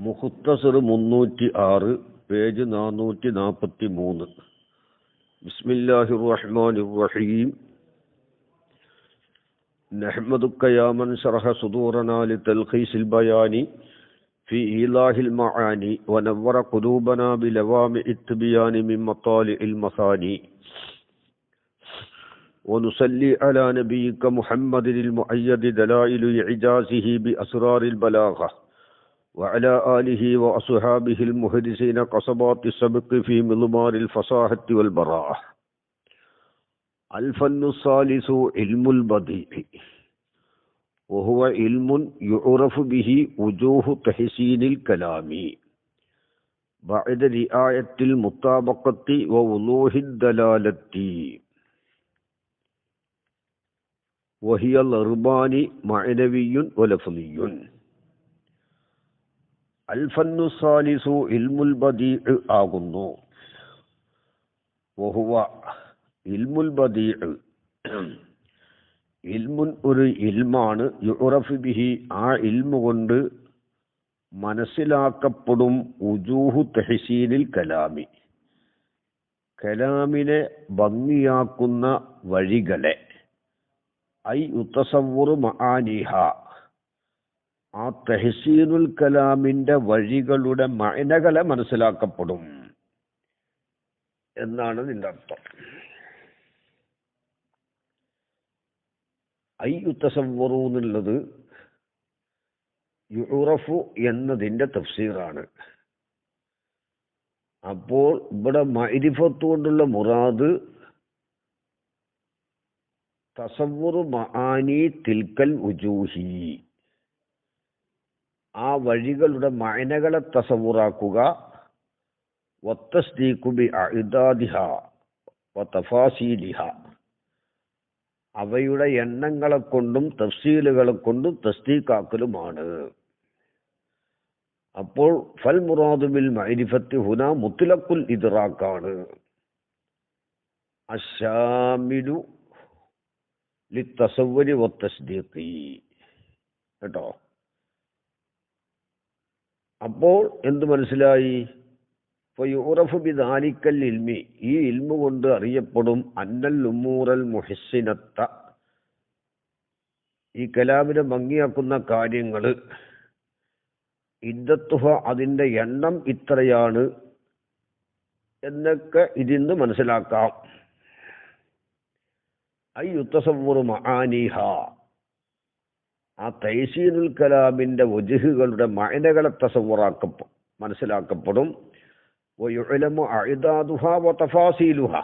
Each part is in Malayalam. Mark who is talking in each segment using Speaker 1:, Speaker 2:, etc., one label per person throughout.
Speaker 1: മുഖ്തസർ 306 പേജ് 443. ബിസ്മില്ലാഹിർ റഹ്മാനിർ റഹീം. നഹ്മദുക യാ മൻ ശറഹ സുദൂറനാ ലിതൽഖീസിൽ ബയാനി ഫീ ഈലാഹിൽ മആനി വനവ്വറ ഖുലൂബനാ ബിലവാമിഇത് തിബ്യാനി മിൻ മത്താലിഇൽ മസാനി വനുസല്ലി അലാ നബിയിക മുഹമ്മദിൽ മുഅയ്യദി ദലായിലു ഇഅജാസിഹി ബിഅസ്റാറിൽ ബലാഗ وعلى آله وأصحابه المحدثين قصبات السبق في مضمار الفصاحة والبراءة. الفن الثالث علم البديع، وهو علم يعرف به وجوه تحسين الكلام بعد رعاية المطابقة ووضوح الدلالة، وهي الأربان معنوي ولفظي. അൽഫന്നു സാലിസു ഇൽമുൽ ബദീഅ് ആകുന്നു. വഹുവ ഇൽമുൽ ബദീഅ്, ഇൽമുൻ ഒരു ഇൽമാണ്. യുറഫു ബിഹി, ആ ഇൽമു കൊണ്ട് മനസ്സിലാക്കപ്പെടും. ഉജൂഹു തഹ്സീനിൽ കലാമി, കലാമിനെ ഭംഗിയാക്കുന്ന വഴികളെ. ഐ യുതസവ്വറു മആനിഹ, ആ തഹ്സീനുൽ കലാമിന്റെ വഴികളുടെ മഅനകളെ മനസ്സിലാക്കപ്പെടും എന്നാണ് ഇതിന്റെ അർത്ഥം. ഐ യുതസവ്വറു എന്നുള്ളത് യുറഫു എന്നതിന്റെ തഫ്സീറാണ്. അപ്പോൾ ഇവിടെ മഅരിഫത്ത് കൊണ്ടുള്ള മുറാദ് തസവ്വുറു മആനി തിൽക്കൽ ഉജൂഹി, ആ വഴികളുടെ മഅനകളെ തസവ്വുറാക്കുക. വത്തസ്ദീഖു ബിഅഅദാദിഹാ വതഫാസീലിഹാ, അവയുടെ എണ്ണങ്ങളെ കൊണ്ടും തഫ്സീലുകളെ കൊണ്ടും തസ്ദീഖാക്കലുമാണ്. അപ്പോൾ ഫൽ മുറാദു ബിൽ മഅരിഫത്തി ഹുനാ മുത്ലഖുൽ ഇദ്റാഖാണ്, അശ്ശാമിലു ലിത്തസവ്വുരി വത്തസ്ദീഖി. കേട്ടോ? അപ്പോൾ എന്ത് മനസ്സിലായി? ഫയുറഫു ബിദാലിക്കൽ ഇൽമി, ഈ ഇൽമു കൊണ്ട് അറിയപ്പെടും. അന്നൽ ഉമൂറൽ മുഹസ്സിനത്ത, ഈ കലാമിനെ ഭംഗിയാക്കുന്ന കാര്യങ്ങൾ. ഇദ്ദത്തുഹ, അതിൻ്റെ എണ്ണം ഇത്രയാണ് എന്നൊക്കെ ഇതിന്ന് മനസ്സിലാക്കാം. ഐ യുതസവ്വറു മആനിഹ, ആ തഹ്സീനുൽ കലാമിന്റെ വജ്ഹുകളുടെ മഅനകളെ തസവ്വുറാക്കപ്പെടും, മനസ്സിലാക്കപ്പെടും. വയുഅലമു അഅദാദുഹാ വതഫാസീലുഹാ,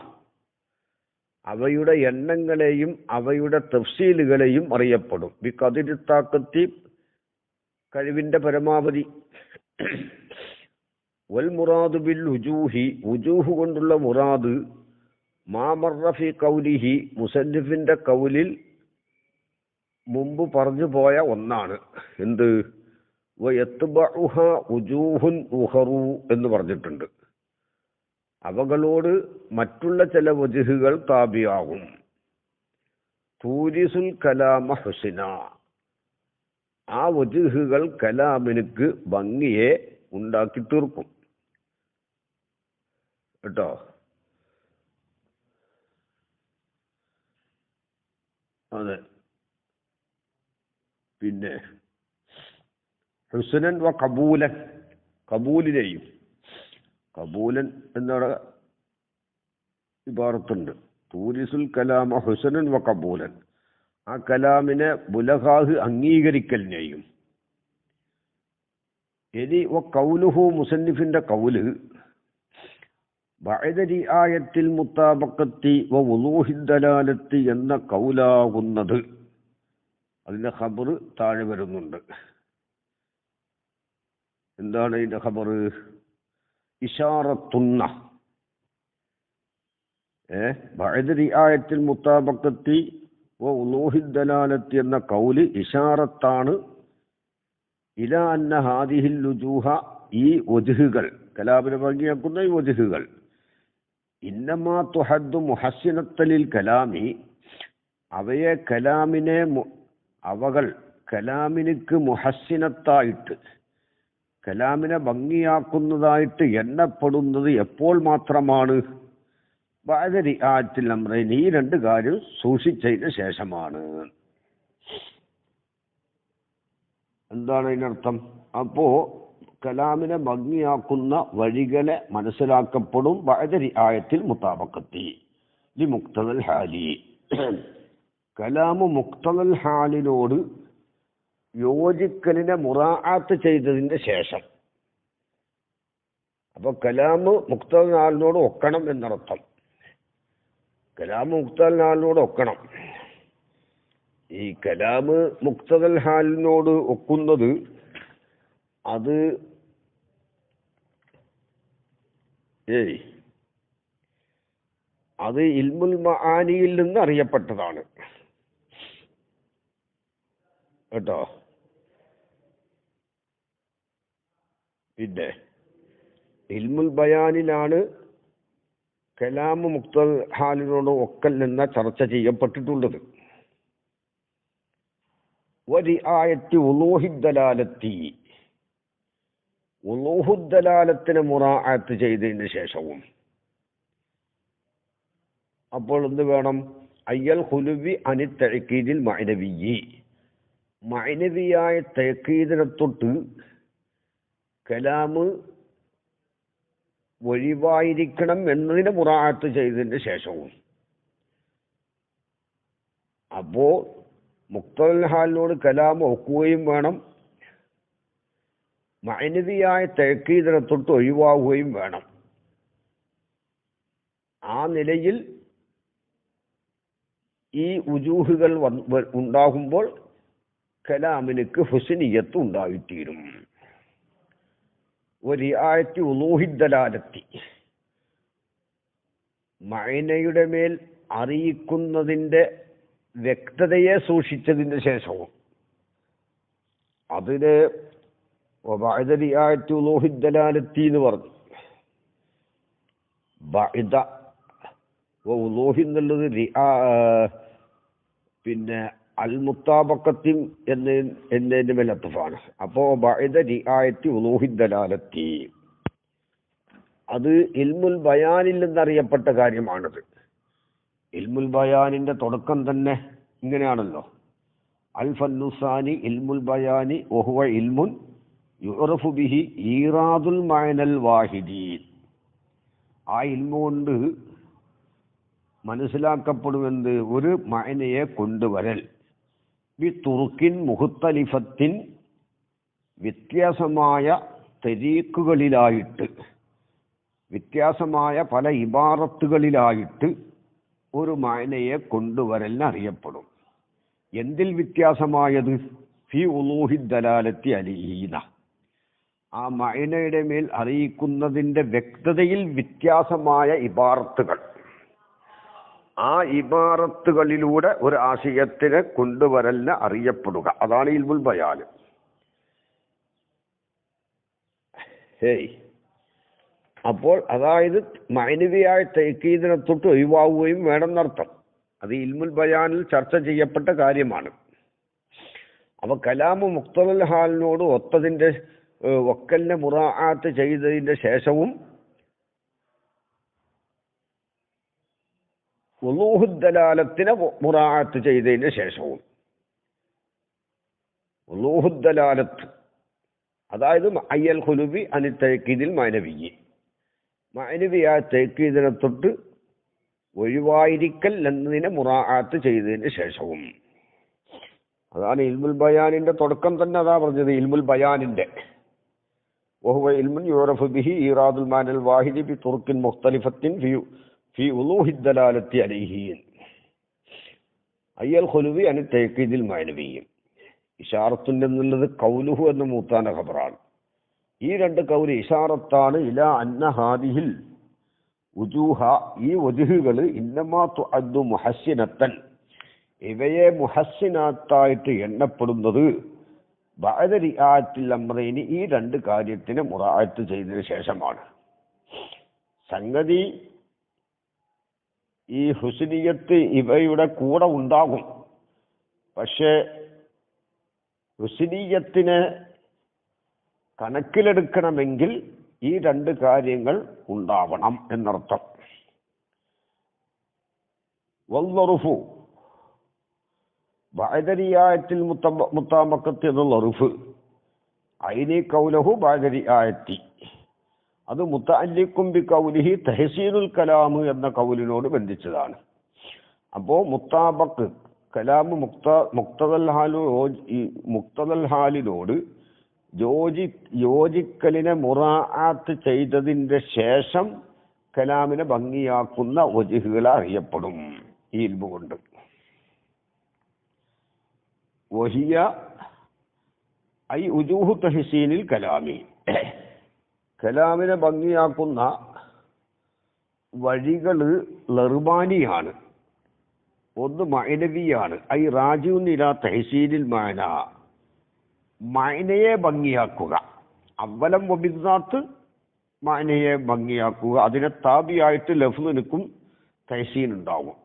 Speaker 1: അവയുടെ എണ്ണങ്ങളെയും അവയുടെ തഫ്സീലുകളെയും അറിയപ്പെടും. ബിഖദ്രി താഖത്തി, കഴിവിന്റെ പരമാവധി. വൽ മുറാദു ബിൽ വുജൂഹി, വുജൂഹ് കൊണ്ടുള്ള മുറാദ് മാ മർറ ഫീ ഖൗലിഹി, മുസന്നിഫിന്റെ ഖൗലിൽ മുമ്പ് പറഞ്ഞു പോയ ഒന്നാണ്. എന്ത്? വയത്ബഉഹാ വുജൂഹുൻ ഉഖറു എന്ന് പറഞ്ഞിട്ടുണ്ട്. അവകളോട് മറ്റുള്ള ചില വജ്ഹുകൾ താബിയാകും. തൂരിസുൽ കലാമ ഹുസ്ന, ആ വജ്ഹുകൾ കലാമിനുക്ക് ഭംഗിയെ ഉണ്ടാക്കി തീർക്കും. കേട്ടോ? അതെ. പിന്നെ ഹുസ്നൻ വ കബൂലൻ, കബൂലിനെയും. കബൂലൻ എന്നവിടെ ഇബാറത്തുണ്ട്. തൂരിസുൽ കലാമ ഹുസ്നൻ വ കബൂലൻ, ആ കലാമിനെ ബുലഗാഹ് അംഗീകരിക്കലിനെയും. ഇനി വ ഖൗലുഹു, മുസന്നിഫിന്റെ ഖൗല് ബഅദ റിആയത്തിൽ മുത്താബഖത്തി വ വുളൂഹിദ് ദലാലത്തി എന്ന ഖൗലാകുന്നത്. അതിന്റെ ഖബർ താഴെ വരുന്നുണ്ട്. എന്താണ് ഇതിന്റെ ഖബർ? ഇശാറത്തുന്ന, ബഅദ റിആയത്തിൽ മുത്താബഖത്തി വ വുളൂഹിദ് ദലാലത്തി എന്ന ഖൗല് ഇശാറത്താണ്. ഇലാ അന്ന ഹാദിഹിൽ വുജൂഹ, ഈ വജ്ഹുകൾ, കലാമിനെ ഭംഗിയാക്കുന്ന ഈ വജ്ഹുകൾ, ഇന്നമാ തുഹദ്ദു മുഹസ്സിനത്തലിൽ കലാമി, അവയെ കലാമിനെ, അവകൾ കലാമിനുക്ക് മുഹസ്സിനത്തായിട്ട്, കലാമിനെ ഭംഗിയാക്കുന്നതായിട്ട് എണ്ണപ്പെടുന്നത് എപ്പോൾ മാത്രമാണ്? ബഅദ റിആയത്തിൽ അംറൈൻ, ഈ രണ്ട് കാര്യം സൂക്ഷിച്ചതിന് ശേഷമാണ്. എന്താണ് അതിനർത്ഥം? അപ്പോ കലാമിനെ ഭംഗിയാക്കുന്ന വഴികളെ മനസ്സിലാക്കപ്പെടും ബഅദ റിആയത്തിൽ മുതാബഖത്തി ലി മുഖ്തദൽ ഹാലി. കലാമു മുഖ്തദൽ ഹാലിനോട് യോജിക്കലിനെ മുറാഅത്ത് ചെയ്തതിന്റെ ശേഷം. അപ്പൊ കലാമ് മുഖ്തദൽ ഹാലിനോട് ഒക്കണം എന്നർത്ഥം. കലാമ് മുഖ്തദൽ ഹാലിനോട് ഒക്കണം. ഈ കലാമ് മുഖ്തദൽ ഹാലിനോട് ഒക്കുന്നത് അത് ഇൽമുൽ മആനിയിൽ നിന്ന് അറിയപ്പെട്ടതാണ് കേട്ടോ. പിന്നെ ഇൽമുൽ ബയാനിലാണ് കലാമ് മുഖ്തദൽ ഹാലിനോട് ഒക്കൽ എന്ന ചർച്ച ചെയ്യപ്പെട്ടിട്ടുള്ളത്. വരിആയത്തി ഉളൂഹിദ്ദലാലത്തി, ഉളൂഹുദ്ദലാലത്തിനെ മുറാഅത്ത് ചെയ്തതിന് ശേഷവും. അപ്പോൾ എന്ത് വേണം? അയ്യൽ ഖുലുവി അനി തഅക്കീദിൽ മഅനവിയ്യി, മഅനവിയായ തഅക്കീദിനെ തൊട്ട് കലാമ് ഒഴിവായിരിക്കണം എന്നതിനെ മുറാഅത്ത് ചെയ്തതിന് ശേഷവും. അപ്പോ മുഖ്തദൽ ഹാലിനോട് കലാമ് ഒക്കുകയും വേണം, മഅനവിയായ തഅക്കീദിനെ തൊട്ട് ഒഴിവാകുകയും വേണം. ആ നിലയിൽ ഈ ഉജൂഹുകൾ ഉണ്ടാകുമ്പോൾ കലാമിലേക്ക് ഹുസ്നിയത്ത് ഉണ്ടായിത്തീരും. വരിആയത്തി ഉളൂഹിദ്ദലാലത്തി, മഅനയുടെ മേൽ അറിയിക്കുന്നതിൻ്റെ വ്യക്തതയെ സൂക്ഷിച്ചതിന് ശേഷവും. അതിന് ബഅദ റിആയത്തി ഉളൂഹിദ്ദലാലത്തി എന്ന് പറഞ്ഞു. ബഅദ ഉളൂഹി എന്നുള്ളത് പിന്നെ അൽ മുത്താബഖത്തി എന്നതിൻ്റെ മേൽ അത്ഫാണ്. അപ്പോൾ ബഅദ റിആയത്തി ഉളൂഹിദ്ദലാലത്തി, അത് ഇൽമുൽ ബയാനിൽ നിന്നറിയപ്പെട്ട കാര്യമാണത്. ഇൽമുൽ ബയാനിന്റെ തുടക്കം തന്നെ ഇങ്ങനെയാണല്ലോ. അൽ ഫന്നുസാനി ഇൽമുൽ ബയാനി വഹുവ ഇൽമുൻ യുറഫു ബിഹി ഈറാദുൽ മഅനൽ വാഹിദി. ആ ഇൽമു കൊണ്ട് മനസ്സിലാക്കപ്പെടുമെന്ന് ഒരു മഅനയെ കൊണ്ടുവരൽ. ബി തുറുക്കിൻ മുഖ്തലിഫത്തിൻ, വ്യത്യാസമായ തരീഖുകളിലായിട്ട്, വ്യത്യാസമായ പല ഇബാറത്തുകളിലായിട്ട് ഒരു മഅനയെ കൊണ്ടുവരലിന് അറിയപ്പെടും. എന്തിൽ വ്യത്യാസമായത്? ഫി ഉളൂഹിദ്ദലാലത്തി അലൈഹിന, ആ മഅനയുടെ മേൽ അറിയിക്കുന്നതിൻ്റെ വ്യക്തതയിൽ വ്യത്യാസമായ ഇബാറത്തുകൾ. ആ ഇബാറത്തുകളിലൂടെ ഒരു ആശയത്തിനെ കൊണ്ടുവരലിന് അറിയപ്പെടുക, അതാണ് ഇൽമുൽ ബയാൻ. അപ്പോൾ അതായത് മഅനവിയായ തഅക്കീദിനെ തൊട്ട് ഒഴിവാവുകയും വേണമെന്നർത്ഥം. അത് ഇൽമുൽ ബയാനിൽ ചർച്ച ചെയ്യപ്പെട്ട കാര്യമാണ്. അപ്പൊ കലാമു മുഖ്തദൽ ഹാലിനോട് ഒത്തതിന്റെ ഒക്കലിനെ മുറാഅത്ത് ചെയ്തതിന്റെ ശേഷവും ഉളൂഹുദ്ദലാലത്തിനെ മുറാഅത്ത് ചെയ്തതിന് ശേഷവും. ഉളൂഹുദ്ദലാലത്ത് അതായത് അയ്യൽ ഖുലുബി അനി തഅക്കീദിൽ മഅനവിയ്യി, മഅനവിയായ തഅക്കീദിനെ തൊട്ട് ഒഴിവായിരിക്കൽ എന്നതിനെ മുറാഅത്ത് ചെയ്തതിന് ശേഷവും. അതാണ് ഇൽമുൽ ബയാനിന്റെ തുടക്കം തന്നെ അതാ പറഞ്ഞത്. ഇൽമുൽ ബയാനിന്റെ വഹുവ ഇൽമുൻ യുറഫു ബിഹി ഈറാദുൽ മഅനൽ വാഹിദി ബി തുറുക്കിൻ മുഖ്തലിഫത്തിൻ ഫി ഉളൂഹിദ്ദലാലത്തി അലൈഹി അയ്യൽ ഖുലുബി അനി തഅക്കീദിൽ മഅനവിയ്യി. ഇശാറത്തുൻ എന്നുള്ളത് കൗലുഹു എന്ന മൂത്താന ഖബറാണ്. ഈ രണ്ട് കൗല് ഇശാറത്താണ് ഇലാ അന്ന ഹാദിഹിൽ ഉജൂഹ, ഈ വജുഹുകൾ ഇന്നമാ തുഅദ്ദു മുഹസ്സിനത്തൻ, ഇവയെ മുഹസ്സിനാത്തായിട്ട് എണ്ണപ്പെടുന്നത് ബഅദ റിആയത്തിൽ അംറൈനി, ഈ രണ്ട് കാര്യത്തിന് മുറാഅത്ത് ചെയ്തതിന് ശേഷമാണ്. സംഗതി ഈ ഹുസ്നിയത്ത് ഇവയുടെ കൂടെ ഉണ്ടാകും. പക്ഷേ ഹുസ്നിയത്തിനെ കണക്കിലെടുക്കണമെങ്കിൽ ഈ രണ്ട് കാര്യങ്ങൾ ഉണ്ടാവണം എന്നർത്ഥം. വൽദറുഫു ബഅദരിയായത്തിൽ മുത്താബഖത്ത് എന്നുള്ള ഉറുഫ് ഐനി കൗലഹു ബഅദരിയായത്തി അത് മുതഅല്ലിഖും ബി കൗലിഹി തഹ്സീനുൽ കലാം എന്ന കൗലിനോട് ബന്ധിച്ചതാണ്. അപ്പോൾ മുത്താബഖ് കലാം മുക്തദൽ ഹാലിനോട് യോജിക്കലിനെ മുറാഅത്ത് ചെയ്തതിൻ്റെ ശേഷം കലാമിനെ ഭംഗിയാക്കുന്ന വജ്ഹുകൾ അറിയപ്പെടും ഈ ഇൽമു കൊണ്ട്. വഹിയ ഐ ഉജൂഹു തഹ്സീനിൽ കലാമി കലാമിനെ ഭംഗിയാക്കുന്ന വഴികൾ ലർബാനിയാണ്. ഒന്ന് മഅനവിയാണ്. ഐ റാജിഉൻ ഇലാ തഹ്സീനിൽ മഅന മഅനയെ ഭംഗിയാക്കുക. അവലം വബിദ്ദാത്ത് മഅനയെ ഭംഗിയാക്കുക. അതിനെ താബിയായിട്ട് ലഫ്ളിനും തഹ്സീൻ ഉണ്ടാവും.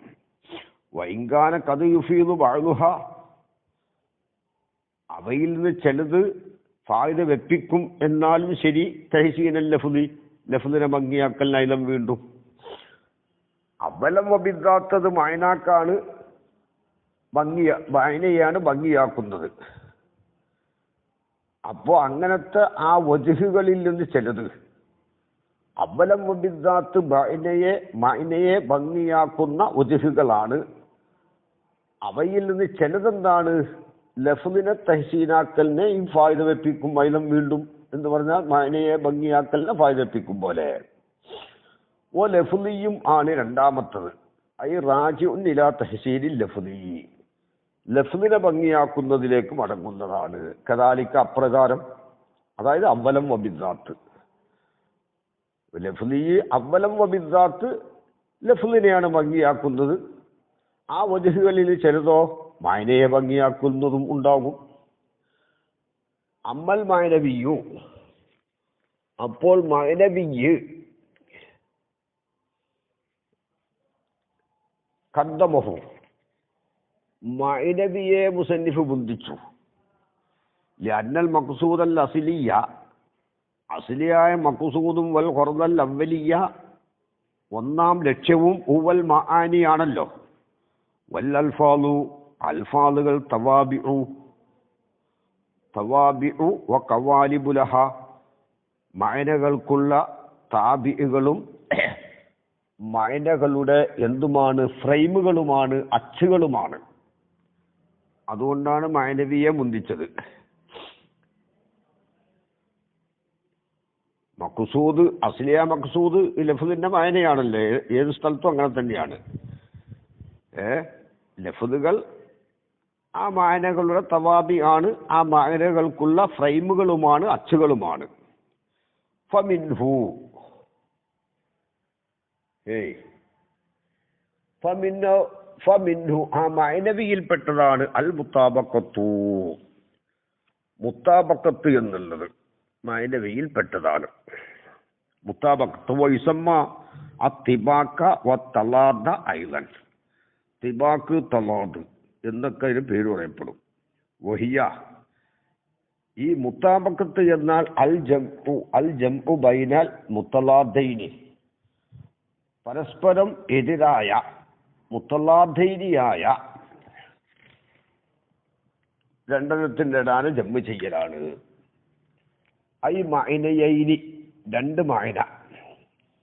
Speaker 1: വൈങ്കാന കത് യുഫീദു ബഅ്ലുഹ അവയിൽ നിന്ന് ചിലത് ഫായിദ വെപ്പിക്കും. എന്നാലും ശരി തഹ്സീനൽ ലഫ്ളിനെ ഭംഗിയാക്കലിനായാലും വീണ്ടും അവലം വബിദ്ദാത്തത് മഅനാക്കാണ് മഅനയാണ് ഭംഗിയാക്കുന്നത്. അപ്പോൾ അങ്ങനത്തെ ആ വജ്ഹുകളിൽ നിന്ന് ചിലത് അവലം വബിദ്ദാത്ത് മഅനയെ ഭംഗിയാക്കുന്ന വജ്ഹുകളാണ്. അവയിൽ നിന്ന് ചിലതെന്താണ് ലഫ്ളിനെ തഹ്സീനാക്കലിനെ ഈ ഫായിദ വെപ്പിക്കും. അതിലും വീണ്ടും എന്ന് പറഞ്ഞാൽ മഅനയെ ഭംഗിയാക്കലിനെ ഫായിദ വെപ്പിക്കും പോലെ. ഓ ലഫ്ലിയും ആണ് രണ്ടാമത്തത്. ഐ റാജിഉൻ ഇലാ തഹ്സീനിൽ ലഫ്ലി ലഫ്ലിനെ ഭംഗിയാക്കുന്നതിലേക്ക് മടങ്ങുന്നതാണ്. കദാലിക അപ്രകാരം, അതായത് അവലം വബിദ്ദാത്ത് ലഫ്ലി അവലം വബിദ്ദാത്ത് ലഫ്ലിനെയാണ് ഭംഗിയാക്കുന്നത്. ആ വജ്ഹുകളിൽ ചിലതോ മഅനയെ ഭംഗിയാക്കുന്നതും ഉണ്ടാകും. അമ്മൽ മഅനവിയു അപ്പോൾ മഅനവിയ് ഖദ്ദമഹു മഅനവിയെ മുസന്നിഫ് ബന്ധിച്ചു. ലഅന്നൽ മഖ്സൂദൽ അസ്ലിയ അസ്ലിയായ മഖ്സൂദും വൽ ഖർദൽ അവലിയ ഒന്നാം ലക്ഷ്യവും ഉവൽ മആനിയാണല്ലോ. വൽ അൽഫാദു അൽഫാദുകൾ തവാബിഉ വ ഖവാലിബു ലഹ മഅനകൾക്കുള്ള താബിഉകളും മഅനകളുടെ എന്തുമാണ് ഫ്രെയിമുകളുമാണ്, അച്ചുകളുമാണ്. അതുകൊണ്ടാണ് മഅനവിയെ മുന്തിച്ചത്. മഖ്സൂദ് അസ്ലിയ മഖ്സൂദ് ലഫ്ദിന്റെ മഅനയാണല്ലേ. ഏത് സ്ഥലത്തും അങ്ങനെ തന്നെയാണ്. ലഫ്ദുകൾ ആ മഅനകളുടെ തവാബി ആണ്. ആ മഅനകൾക്കുള്ള ഫ്രെയിമുകളുമാണ്, അച്ചുകളുമാണ്. ഫമിൻഹു ഫമിൻഹു ആ മഅനവിയിൽപ്പെട്ടതാണ് അൽ മുത്താബഖത്തു മുത്താബഖത്ത് എന്നുള്ളത് മഅനവിയിൽപ്പെട്ടതാണ്. മുത്താബഖത്ത് വയുസമ്മ അത്തിബാക്ക വത്തലാദ ഐലൻ തിബാക്ക് തലാദ് എന്നൊക്കെ അതിന് പേര് പറയപ്പെടും. വഹിയ ഈ മുത്താബഖത്ത് എന്നാൽ അൽ ജംഉ ബൈനൽ മുത്തലാദൈനി പരസ്പരം എതിരായ മുത്തലാദൈനിയായ രണ്ടെണ്ണത്തിൻ്റെ ഇടാന് ജമ്മ് ചെയ്യലാണ്. ഐ മഅനയൈനി രണ്ട് മഅന.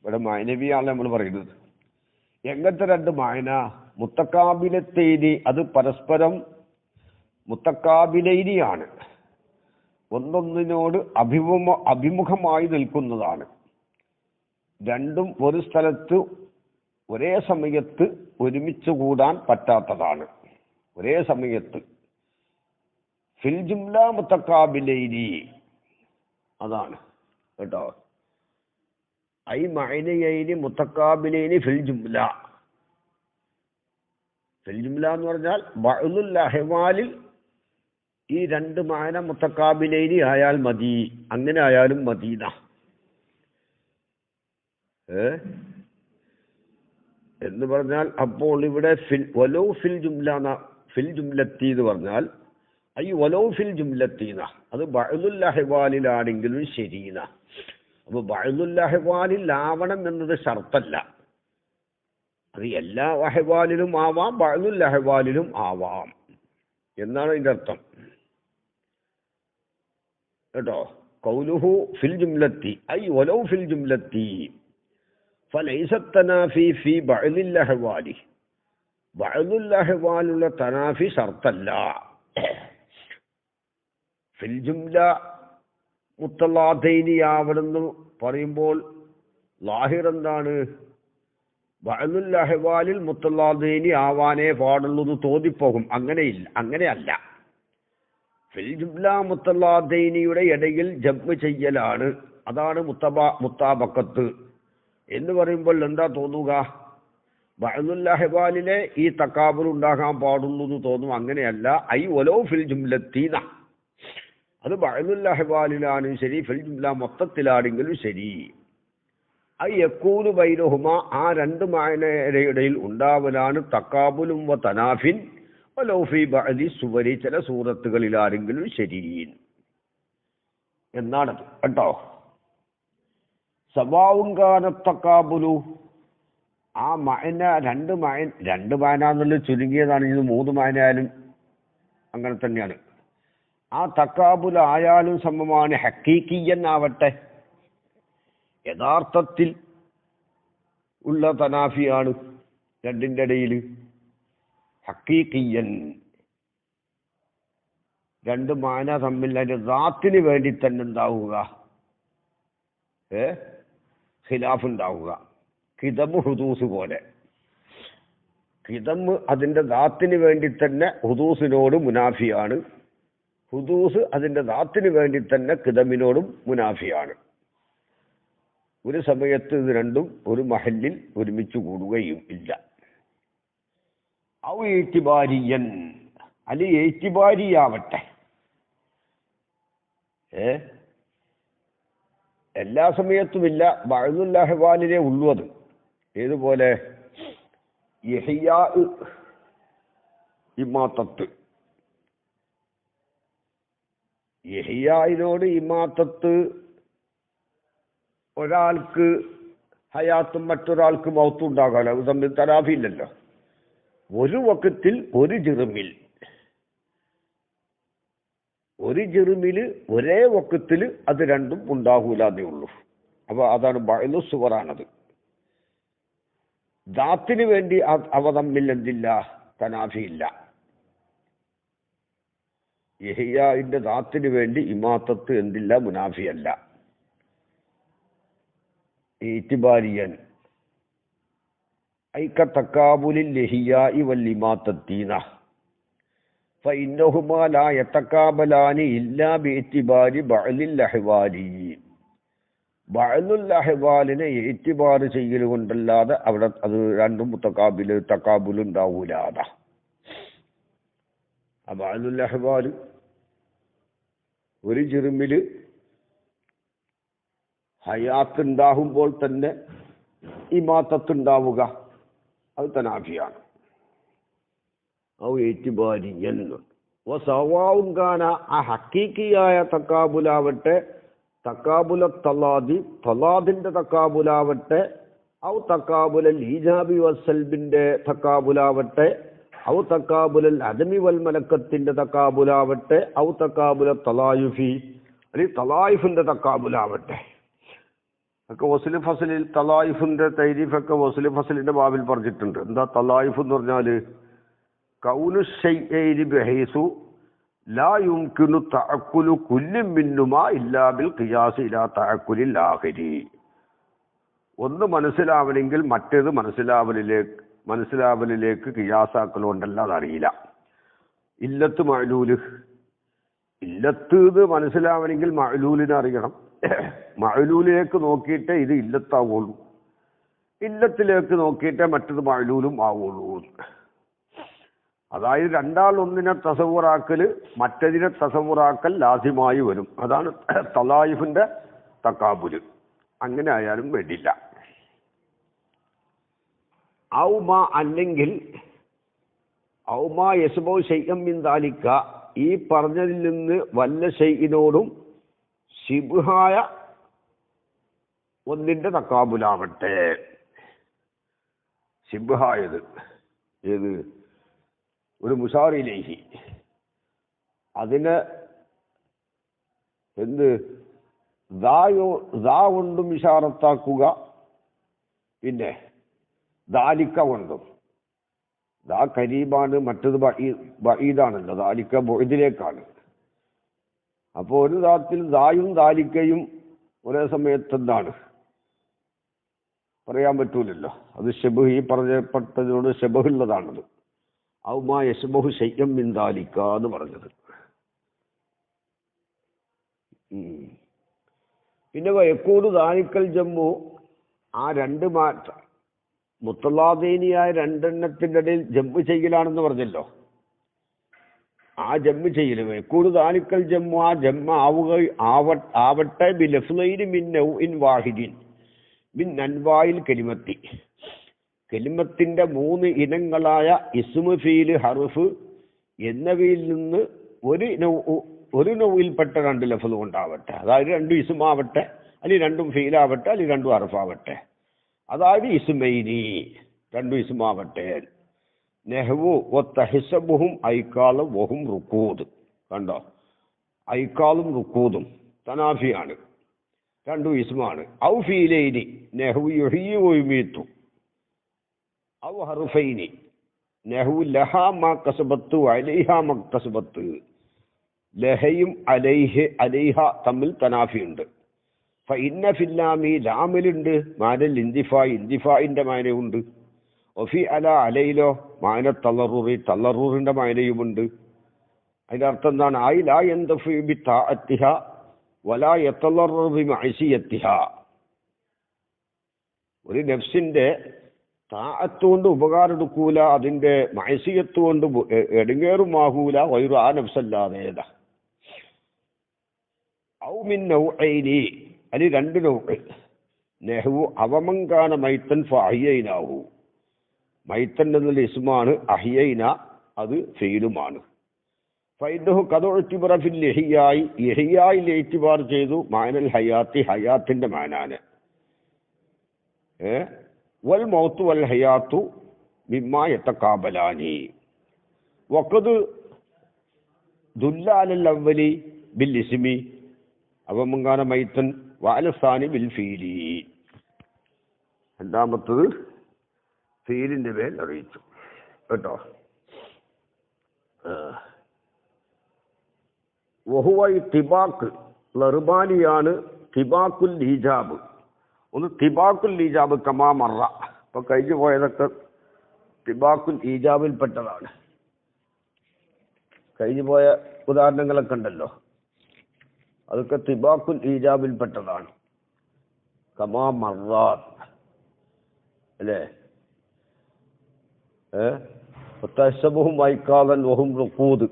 Speaker 1: ഇവിടെ മഅനവിയാണ് നമ്മൾ പറയുന്നത്. എങ്ങനത്തെ രണ്ട് മഅന? മുത്തക്കാബിലത്തൈനി അത് പരസ്പരം മുത്തക്കാബിലൈനിയാണ്, ഒന്നൊന്നിനോട് അഭിമുഖമായി നിൽക്കുന്നതാണ്. രണ്ടും ഒരു സ്ഥലത്ത് ഒരേ സമയത്ത് ഒരുമിച്ച് കൂടാൻ പറ്റാത്തതാണ്. ഒരേ സമയത്ത് ഫിൽ ജുംല മുത്തക്കാബിലൈനി അതാണ് കേട്ടോ. ഐ മഅനയൈനി മുത്തക്കാബിലൈനി ഫിൽ ജുംല. ഫിൽ ജുംല എന്ന് പറഞ്ഞാൽ ബഅ്ദുൽ അഹ്വാലിൽ ഈ രണ്ട് മഅന മുത്തക്കാബിലൈനി ആയാൽ മതി. അങ്ങനെ ആയാലും മദീന. എന്ന് പറഞ്ഞാൽ അപ്പോൾ ഇവിടെ ഫിൽ ജുംലത്തി എന്ന് പറഞ്ഞാൽ ഐ വലൗഫിൽ ജുംലത്തീന, അത് ബഅ്ദുൽ അഹ്വാലിലാണെങ്കിലും ശരീന. അപ്പോൾ ബഅ്ദുൽ അഹ്വാലിൽ ആവണം എന്നത് ഷർത്തല്ല, അത് എല്ലാ അഹ്വാലിലും ആവാം, ബഅ്ദുൽ അഹ്വാലിലും ആവാം എന്നാണ് അതിൻ്റെ അർത്ഥം കേട്ടോ. ഖൗലുഹു ഫിൽ ജുംലത്തി ഐ വലൗ ഫിൽ ജുംലത്തി ഫലൈസ തനാഫി ഫി ബഅ്ദിൽ അഹ്വാലി, ബഅ്ദുൽ അഹ്വാലുള്ള തനാഫി ഷർത്തല്ല. ഫിൽ ജുംല മുത്തലാദൈനി ആവണമെന്ന് പറയുമ്പോൾ ലാഹിർ എന്താണ്? ബഅ്ദുൽ അഹ്വാലിൽ മുത്തലാദൈനി ആവാനേ പാടുള്ളൂ എന്ന് തോന്നിപ്പോകും. അങ്ങനെയല്ല. ഫിൽ ജുംല മുത്തലാദൈനിയുടെ ഇടയിൽ ജംഅ് ചെയ്യലാണ്, അതാണ് മുത്താബക്കത്ത് എന്ന് പറയുമ്പോൾ എന്താ തോന്നുക? ബഅ്ദുൽ അഹ്വാലിലെ ഈ തക്കാബുൽ ഉണ്ടാകാൻ പാടുള്ളൂ എന്ന് തോന്നും. അങ്ങനെയല്ല. ഐ വലൗ ഫിൽ ജുംലത്തീന, അത് ബഅ്ദുൽ അഹ്വാലിലാണെങ്കിലും ശരി, ഫിൽ ജുംല മൊത്തത്തിലാണെങ്കിലും ശരി. ഐ യകൂനു ബൈനഹുമ, ആ രണ്ട് മഅനയുടെ ഇടയിൽ ഉണ്ടാവലാണ് തക്കാബുലും വ തനാഫിൻ വലൗ ഫി ബഅദി സുവരി, ചില സൂറത്തുകളിലാണെങ്കിലും ശരി എന്നാണത് കേട്ടോ. സവാഉൻ കാന തക്കാബുലു, ആ മഅന രണ്ട് മഅന എന്നുള്ള ചുരുങ്ങിയതാണ്. ഇത് 3 മഅന ആയാലും അങ്ങനെ തന്നെയാണ്. ആ തക്കാബുൽ ആയാലും സമമാണ്. ഹഖീഖിയൻ ആവട്ടെ, യഥാർത്ഥത്തിൽ ഉള്ള തനാഫിയാണ് രണ്ടിൻ്റെ ഇടയിൽ. ഹഖീഖിയൻ, രണ്ട് മാന തമ്മിൽ അതിൻ്റെ ദാത്തിന് വേണ്ടി തന്നെ ഉണ്ടാവുക ഖിലാഫ് ഉണ്ടാവുക. ഖിദമ് ഹുദൂസ് പോലെ, ഖിദമ് അതിൻ്റെ ദാത്തിന് വേണ്ടി തന്നെ ഹുദൂസിനോട് മുനാഫിയാണ്, ഹുദൂസ് അതിൻ്റെ ദാത്തിന് വേണ്ടി തന്നെ ഖിദമിനോടും മുനാഫിയാണ്. ഒരു സമയത്ത് ഇത് രണ്ടും ഒരു മഹല്ലിൽ ഒരുമിച്ച് കൂടുകയും ഇല്ല. ഔ ഏറ്റിബാരിയൻ, അല്ലെ ഏറ്റിബാരിയാവട്ടെ. എല്ലാ സമയത്തുമില്ല, ബഅ്ദുൽ അഹ്വാലിലെ ഉള്ളൂ അത്. ഏതുപോലെ ഇഹ്യാ ഇമാത്തത്ത്, ഇഹ്യായിനോട് ഇമാത്തത്ത്, ഒരാൾക്ക് ഹയാത്തും മറ്റൊരാൾക്ക് മൗത്തും ഉണ്ടാകാലോ, അത് തമ്മിൽ തനാഫിയില്ലല്ലോ. ഒരു വക്കത്തിൽ ഒരു ജിറുമിൽ ഒരേ വക്കത്തിൽ അത് രണ്ടും ഉണ്ടാകൂലെന്നേ ഉള്ളൂ. അപ്പോൾ അതാണ് ബഅ്ദു സുവറാണത്. ദാത്തിന് വേണ്ടി അവ തമ്മിൽ എന്തില്ല? തനാഫിയില്ല. ഇഹ്യാഇന്റെ ദാത്തിന് വേണ്ടി ഇമാത്തത്ത് എന്തില്ല? മുനാഫിയല്ല. ഇത്തിബാരിയൻ ഐക തക്കാബുലിൽ ഇഹ്യാഇ വൽ ഇമാത്തത്തീന ഫഇന്നഹുമാ ലാ യതകാബലാനി ഇല്ലാ ബിഇത്തിബാരി ബഅ്ദിൽ അഹ്വാലി. ബഅ്ദുൽ അഹ്വാലിനെ ഇത്തിബാർ ചെയ്യൽ കൊണ്ടല്ലാതെ അവിടെ അത് രണ്ടും തക്കാബുൽ ഉണ്ടാവൂലാത. ബഅ്ദുൽ അഹ്വാൽ ഒരു ജിർമില് ഹയാത്ത് ഉണ്ടാകുമ്പോൾ തന്നെ ഇമാത്തത്ത് ഉണ്ടാവുക, അത് തനാഫിയാണ്. ഔ ഏറ്റിബാരിയൻ വസവാഉൻ കാന, ആ ഹഖീഖിയായ തക്കാബുലാവട്ടെ, തക്കാബുല തലാദി, തലാദിന്റെ തക്കാബുലാവട്ടെ, ഔ തക്കാബുലൽ ഈജാബി വസ്സൽബിന്റെ തക്കാബുലാവട്ടെ, ഔ തക്കാബുലൽ അദമി വൽ മലക്കത്തിന്റെ തക്കാബുലാവട്ടെ, ഔ തക്കാബുല തലായുഫി, അല്ലെങ്കിൽ തലായിഫിന്റെ തക്കാബുലാവട്ടെ. ഒക്കെ വസ്ലു ഫസലിൽ തലായിഫിന്റെ തൈരീഫൊക്കെ വസ്ലു ഫസലിന്റെ ബാബിൽ പറഞ്ഞിട്ടുണ്ട്. എന്താ തലായിഫ് എന്ന് പറഞ്ഞാൽ? കൗനു ശൈഇ ബിഹൈസു ലാ യുംകിനു തഅക്കുലു കുല്ലി മിന്നുമാ ഇല്ലാ ബിൽ ഖിയാസ് ഇലാ തഅക്കുലിൽ ആഖിരി. ഒന്ന് മനസ്സിലാവണമെങ്കിൽ മറ്റേത് മനസ്സിലാവലിലേക്ക് ഖിയാസാക്കലുകൊണ്ടല്ലാതെ അറിയില്ല. ഇല്ലത്ത് മഅലൂല്, ഇല്ലത്ത് ഇത് മനസ്സിലാവണമെങ്കിൽ മഅലൂലിനെ അറിയണം. മഅലൂലിലേക്ക് നോക്കിയിട്ടേ ഇത് ഇല്ലത്താവുള്ളൂ, ഇല്ലത്തിലേക്ക് നോക്കിയിട്ടേ മറ്റത് മഅലൂലും ആവുള്ളൂ. അതായത് രണ്ടാൾ ഒന്നിനെ തസവുറാക്കൽ മറ്റതിനെ തസവുറാക്കൽ ലാസിമായി വരും. അതാണ് തലായിഫിന്റെ തക്കാബുല്. അങ്ങനെ ആയാലും വേണ്ടില്ല. ഔമ, അല്ലെങ്കിൽ ഔമ യസ്ബഉ ശൈഅൻ മിൻ ദാലിക, ഈ പറഞ്ഞതിൽ നിന്ന് വല്ല ഷൈഇനോടും ശിബ്ഹായ ഒന്നിന്റെ തക്കാബുലാവട്ടെ. ശിബ്ഹായത് ഏത്? ഒരു മുഷാറിലേഹി, അതിനെ എന്ത് ദാ കൊണ്ടും ഇഷാറത്താക്കുക, പിന്നെ ദാലിക്ക കൊണ്ടും. ദാ കരീബാണ്, മറ്റത് ബഈദാണല്ലോ, ദാലിക്ക ബുഇദിലേക്കാണ്. അപ്പോൾ ഒരു ദാത്തിൽ ദായും ദാലിക്കയും ഒരേ സമയത്ത് എന്താണ് പറയാൻ പറ്റൂലല്ലോ. അത് ശബഹ്, ഈ പറഞ്ഞപ്പെട്ടതിനോട് ശബഹുള്ളതാണത്. ഔമാ യശ്ബഹു ശൈഅൻ മിൻ ദാലിക എന്ന് പറഞ്ഞത്. പിന്നെ വയക്കൂട് ദാലിക്കൽ ജമ്മു, ആ രണ്ട് മുത്തലാദീനിയായ രണ്ടെണ്ണത്തിൻ്റെ ഇടയിൽ ജമ്മു ചെയ്യലാണെന്ന് പറഞ്ഞല്ലോ. ആ ജമ്മു ചെയ്യൽ വയക്കൂട് ദാലിക്കൽ ജമ്മു, ആ ജമ്മ ആവട്ടെ ബിലഫ്ലൈനി മിൻ നൗഇൻ വാഹിദിൻ മിൻ അൻവായിൽ കലിമത്തി, കലിമത്തിന്റെ 3 ഇനങ്ങളായ ഇസ്മു, ഫീല്, ഹർഫ് എന്നിവയിൽ നിന്ന് ഒരു നൗയിൽപ്പെട്ട 2 ലഫ്ള് കൊണ്ടാവട്ടെ. അതായത് 2 ഇസ്മാവട്ടെ, അല്ലെങ്കിൽ 2 ഫീലാവട്ടെ, അല്ലെങ്കിൽ 2 ഹർഫാവട്ടെ. അതായത് ഇസ്മൈനി, 2 ഇസ്മാവട്ടെ. നെഹ്വു വത്തഹിസബുഹും ഐക്കാലും വഹും റുക്കൂദ്. കണ്ടോ, ഐക്കാലും റുക്കൂദും തനാഫിയാണ്, 2 ഇസ്മാണ്. ഔ ഫീലൈനി നെഹ്വു യുഹ്യി വയുമീതു. ഔ ഹർഫൈനി നെഹ്വു ലഹാ മാ കസബത്ത് അലൈഹാ മക്തസബത്ത്. ലഹയും അലൈഹ തമ്മിൽ തനാഫിയുണ്ട്. ഫഇന്ന ഫില്ലാമി, ലാമിലുണ്ട് മാനൽ ഇന്തിഫായിന്റെ മാനയുണ്ട്. ഒഫി അല അലയിലോ മാന തളറുറി, തളറൂറിന്റെ മാനയുമുണ്ട്. അതിന്റെ അർത്ഥം എന്താണ്? ആയി ലാ യന്തഫി ബി താഅത്തിഹ വലാ യതളററു ബി മഅസിയത്തിഹ. ഒരു നഫ്സിന്റെ താഅത്ത് കൊണ്ട് ഉപകാരം എടുക്കൂല, അതിന്റെ മഅസിയത്ത് കൊണ്ട് എടങ്ങേറുമാകൂല വൈറു ആ നഫ്സല്ലാതെ. ഔ മിൻ നൗഐനി, അല്ലെ 2 നൗഅ്. നെഹ്വു അവമങ്കാന മൈത്തൻ ഫഅഹ്യൈനാഹു. മൈത്തൻ എന്നുള്ള ഇസ്മാണ്, അഹ്യൈന അത് ഫീലുമാണ്. ഫൈദഹു ഖദഉതിബറ ഫിൽ ഇഹ്യായി, ഇഹ്യായിൽ ഇത്തിബാർ ചെയ്തു മാനൽ ഹയാത്തി, ഹയാത്തിന്റെ മാനാണ്. വൽ മൗത്ത് വൽ ഹയാത്തു മിമ്മാ യതഖാബലാനി. വഖദ് ദുല്ല അലൽ അവ്വലി ബിൽ ഇസ്മി അവമങ്കാന മൈത്തൻ വഅലസാനി ബിൽ ഫീലി. രണ്ടാമത്തത് ഫീലിന്റെ മേൽ അറിയിച്ചു കേട്ടോ. വഹുവ തിബാക്ക്, ലർബാനിയാണ് തിബാക്കുൽ ഈജാബ്. ഒന്ന് തിബാക്കുൽ ഈജാബ് കമാ മറ, ഇപ്പൊ കഴിഞ്ഞു പോയതൊക്കെ തിബാക്കുൽ ഈജാബിൽപ്പെട്ടതാണ്. കഴിഞ്ഞു പോയ ഉദാഹരണങ്ങളൊക്കെ ഉണ്ടല്ലോ, അതൊക്കെ തിബാക്കുൽ ഈജാബിൽപ്പെട്ടതാണ്. കമാ മറാത്ത് അല്ലേ. തഹ്സബുഹും ഐക്കാലൻ വഹും റുക്കൂദ്.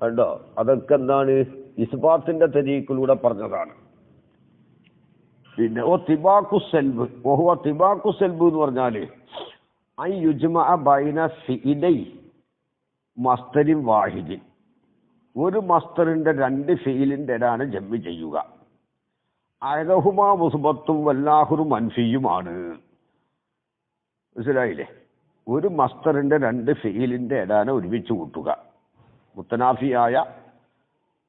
Speaker 1: കണ്ടോ, അതൊക്കെ എന്താണ്? ഇസ്ബാത്തിന്റെ തരീഖിലൂടെ പറഞ്ഞതാണ്. പിന്നെ തിബാക്കു സെൽബ്, വഹുവ തിബാക്കു സെൽബ് എന്ന് പറഞ്ഞാല് ഐ യുജ്മഅ ബൈന ഫിഇലൈ മസ്തരിൻ വാഹിദിൻ, ഒരു മസ്തറിന്റെ 2 ഫീലിന്റെ ഇടാണ് ജമ്മ് ചെയ്യുക. അഹദഹുമാ മുസ്ബത്തും വല്ലാഹുറു മൻഫിയുമാണ്. മനസ്സിലായില്ലേ? ഒരു മസ്തറിന്റെ 2 ഫീലിന്റെ ഇടാണ് ഒരുമിച്ച് കൂട്ടുക. മുത്തനാഫിയായ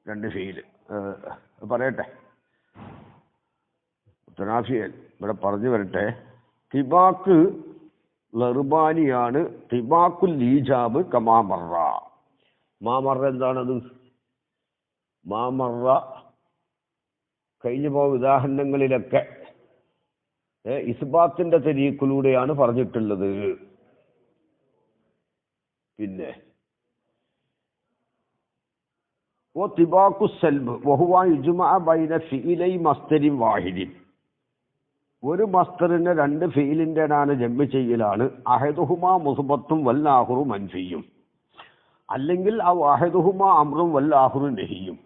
Speaker 1: 2 ഫീല് പറയട്ടെ, മുത്തനാഫിയൽ ഇവിടെ പറഞ്ഞു വരട്ടെ. തിബാക്ക് ലർബാനിയാണ്, തിബാക്കുൽ ഈജാബ് കമാമറ. മാമറ എന്താണത്? മാമറ കഴിഞ്ഞു പോയ ഉദാഹരണങ്ങളിലൊക്കെ ഇസ്ബാത്തിന്റെ തരീഖിലൂടെയാണ് പറഞ്ഞിട്ടുള്ളത്. പിന്നെ തിബാക്കു സൽബ് വഹുവ യുജ്മഅ ബൈന ഫിഇലൈ മസ്തരിൻ വാഹിദിൻ, ഒരു മസ്തറിന് 2 ഫീലിന്റെ ഇടാണ് ജമ്മ് ചെയ്യലാണ്. അഹദുഹുമാ മുസ്ബത്തും വല്ലാഹുറു മൻഫിയും, അല്ലെങ്കിൽ അഹദുഹുമാ അംറും വല്ലാഹുറു നഹിയും.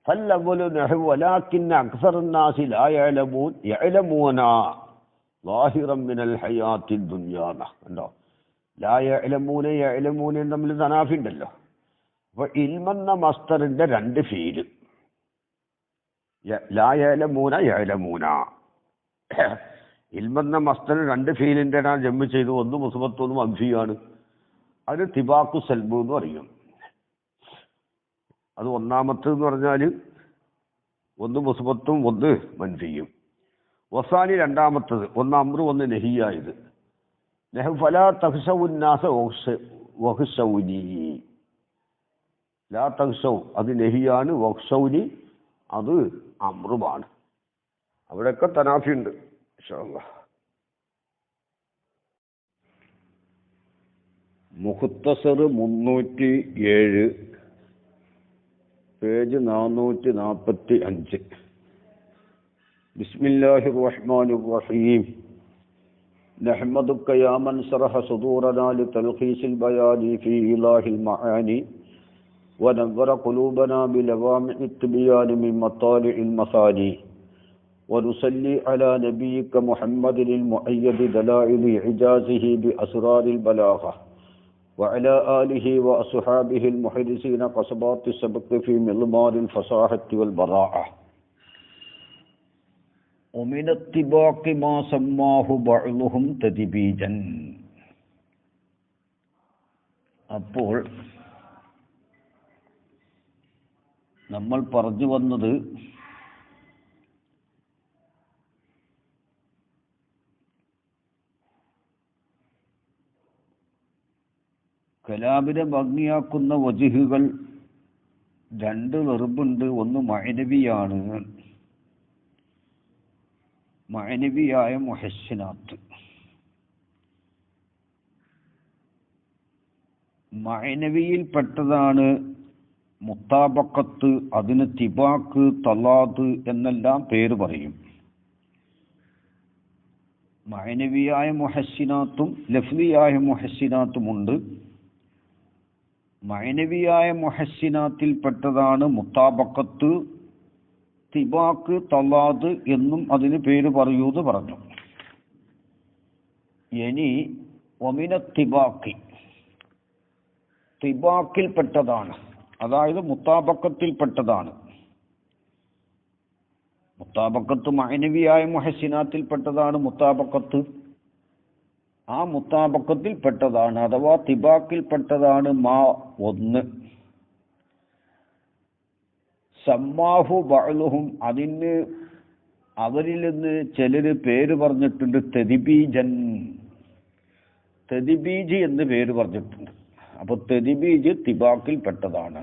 Speaker 1: ഫല്ലവ്വലു നഹ്വു വലാകിന്ന അക്സറന്നാസി ലാ യഅലമൂൻ യഅലമൂന ളാഹിറൻ മിനൽ ഹയാത്തിദ് ദുനിയാ. കണ്ടോ, ലാ യഅലമൂന യഅലമൂന തമ്മിൽ തനാഫി ഉണ്ടല്ലോ. അപ്പൊ ഇൽമെന്ന മസ്തറിന്റെ രണ്ട് ഫീല്, ലാ യഅലമൂന യഅലമൂന. ഇൽമെന്ന മസ്തർ രണ്ട് ഫീലിന്റെ ജമ്മു ചെയ്തു, ഒന്ന് മുസ്ബത്ത് ഒന്ന് മൻഫിയാണ്. അത് തിബാഖു സൽബ് എന്ന് പറയും. അത് ഒന്നാമത്തെന്ന് പറഞ്ഞാൽ ഒന്ന് മുസ്ബത്തും ഒന്ന് മൻഫിയും. വസാനി രണ്ടാമത്തത്, ഒന്ന് അമ്രു ഒന്ന് നഹിയായത്. നഹു ഫലാ തഖ്ശൗന്നാസ വഖ്ശൗനി. ലാ തഖ്ശൗ അത് നഹിയാണ്, വഖ്ശൗനി അത് അമ്രുമാണ്. അവിടെയൊക്കെ തനാഫി ഉണ്ട് ഇൻഷാ അല്ലാഹ്. മുഖ്തസർ 307 പേജ് 445. ബിസ്മില്ലാഹിർ റഹ്മാനിർ റഹീം. നഹ്മദുക യാ മൻ ശറഹ സുദൂറനാ ലിതൽഖീസിൽ ബയാനി ഫീ ഇലാഹിൽ മആനി ونور قلوبنا بلوامع التبيان من مطالع المثاني ونصلي على نبيك محمد المؤيد دلائل إعجازه بأسرار البلاغة وعلى آله وأصحابه المحدثين قصبات السبق في مضمار الفصاحة والبراعة ومن اتباق ما سماه بعضهم تدبيجا. അപ്പോൾ നമ്മൾ പറഞ്ഞു വന്നത് കലാമിനെ ഭംഗിയാക്കുന്ന വജ്ഹുകൾ രണ്ട് വെർബുണ്ട്. ഒന്ന് മഅനവിയാണ്, മഅനവിയായ മുഹസ്സിനാത്ത്. മഅനവിയിൽപ്പെട്ടതാണ് മുത്താബക്കത്ത്, അതിന് തിബാക്ക്, തലാദ് എന്നെല്ലാം പേര് പറയും. മഅനവിയായ മുഹസ്സിനാത്തും ലഫ്ലിയായ മുഹസ്സിനാത്തുമുണ്ട്. മഅനവിയായ മുഹസ്സിനാത്തിൽപ്പെട്ടതാണ് മുത്താബക്കത്ത്, തിബാക്ക്, തലാദ് എന്നും അതിന് പേര് പറയൂന്ന് പറഞ്ഞു. ഇനി ഒമിന തിബാക്കി, തിബാക്കിൽപ്പെട്ടതാണ്, അതായത് മുത്താബക്കത്തിൽപ്പെട്ടതാണ്. മുത്താബക്കത്ത് മഅനവിയായ മുഹസ്സിനാത്തിൽപ്പെട്ടതാണ് മുത്താബക്കത്ത്. ആ മുത്താബക്കത്തിൽപ്പെട്ടതാണ് അഥവാ തിബാക്കിൽപ്പെട്ടതാണ് മാ ഒന്ന്. സമ്മാഹു ബഅ്ലുഹും, അതിന് അവരിൽ നിന്ന് ചിലര് പേര് പറഞ്ഞിട്ടുണ്ട് തദ്ബീജൻ, തദ്ബീജ് എന്ന് പേര് പറഞ്ഞിട്ടുണ്ട്. അപ്പൊ തദ്ബീജ് തിബാക്കിൽപ്പെട്ടതാണ്,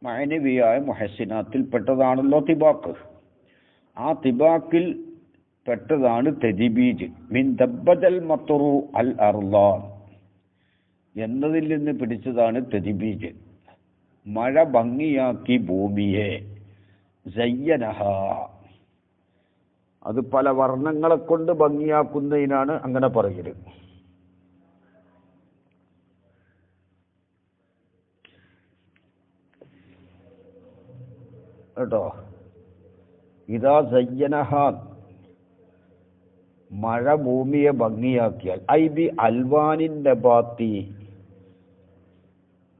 Speaker 1: മഅനവിയായ മുഹസ്സിനാത്തിൽപ്പെട്ടതാണല്ലോ തിബാക്ക്. ആ തിബാക്കിൽ പെട്ടതാണ് തദ്ബീജ്. മിൻ ദബ്ബജൽ മത്റു അൽ അർളാൻ എന്നതിൽ നിന്ന് പിടിച്ചതാണ് തദ്ബീജ്. മഴ ഭംഗിയാക്കി ഭൂമിയെ, സയ്യനഹ അത് പല വർണ്ണങ്ങളെ കൊണ്ട് ഭംഗിയാക്കുന്നതിനാണ് അങ്ങനെ പറയല്. കേട്ടോ, ഇതാ സയ്യനഹ മഴ ഭൂമിയെ ഭംഗിയാക്കിയാൽ, ഐ ബി അൽവാനിൻ നബാത്തി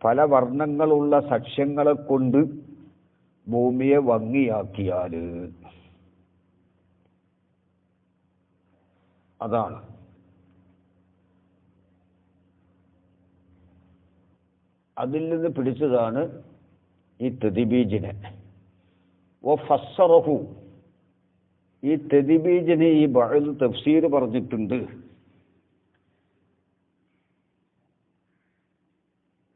Speaker 1: പല വർണ്ണങ്ങളുള്ള സസ്യങ്ങളെ കൊണ്ട് ഭൂമിയെ ഭംഗിയാക്കിയാൽ, അതാണ്. അതിൽ നിന്ന് പിടിച്ചതാണ് ഈ തദ്ബീജിനെ. വഫസ്സറഹു, ഈ തദ്ബീജിനെ ഈ ബഅ്ദ് തഫ്സീർ പറഞ്ഞിട്ടുണ്ട്.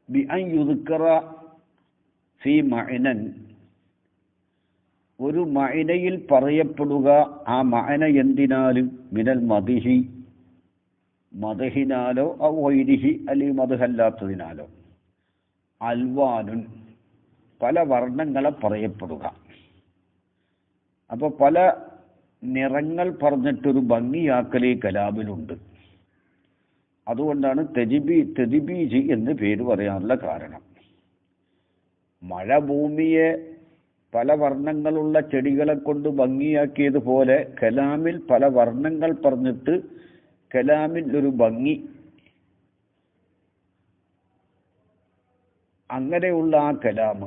Speaker 1: ബി അൻ യുദ്കറ ഫീ മഅനൻ, ഒരു മഅനയിൽ പറയപ്പെടുക. ആ മഅന എന്തിനാലും, മിനൽ മദ്ഹി മദ്ഹിനാലോ ഔ ഗൈരിഹി അല്ലെങ്കിൽ മദ്ഹല്ലാത്തതിനാലോ, അൽവാനുൻ പല വർണ്ണങ്ങളെ പറയപ്പെടുക. അപ്പോൾ പല നിറങ്ങൾ പറഞ്ഞിട്ടൊരു ഭംഗിയാക്കലേ കലാമിലുണ്ട്. അതുകൊണ്ടാണ് തദ്ബീജ് എന്ന് പേര് പറയാനുള്ള കാരണം. മഴ ഭൂമിയെ പല വർണ്ണങ്ങളുള്ള ചെടികളെ കൊണ്ട് ഭംഗിയാക്കിയതുപോലെ കലാമിൽ പല വർണ്ണങ്ങൾ പറഞ്ഞിട്ട് കലാമിൽ ഒരു ഭംഗി അങ്ങനെയുള്ള ആ കലാം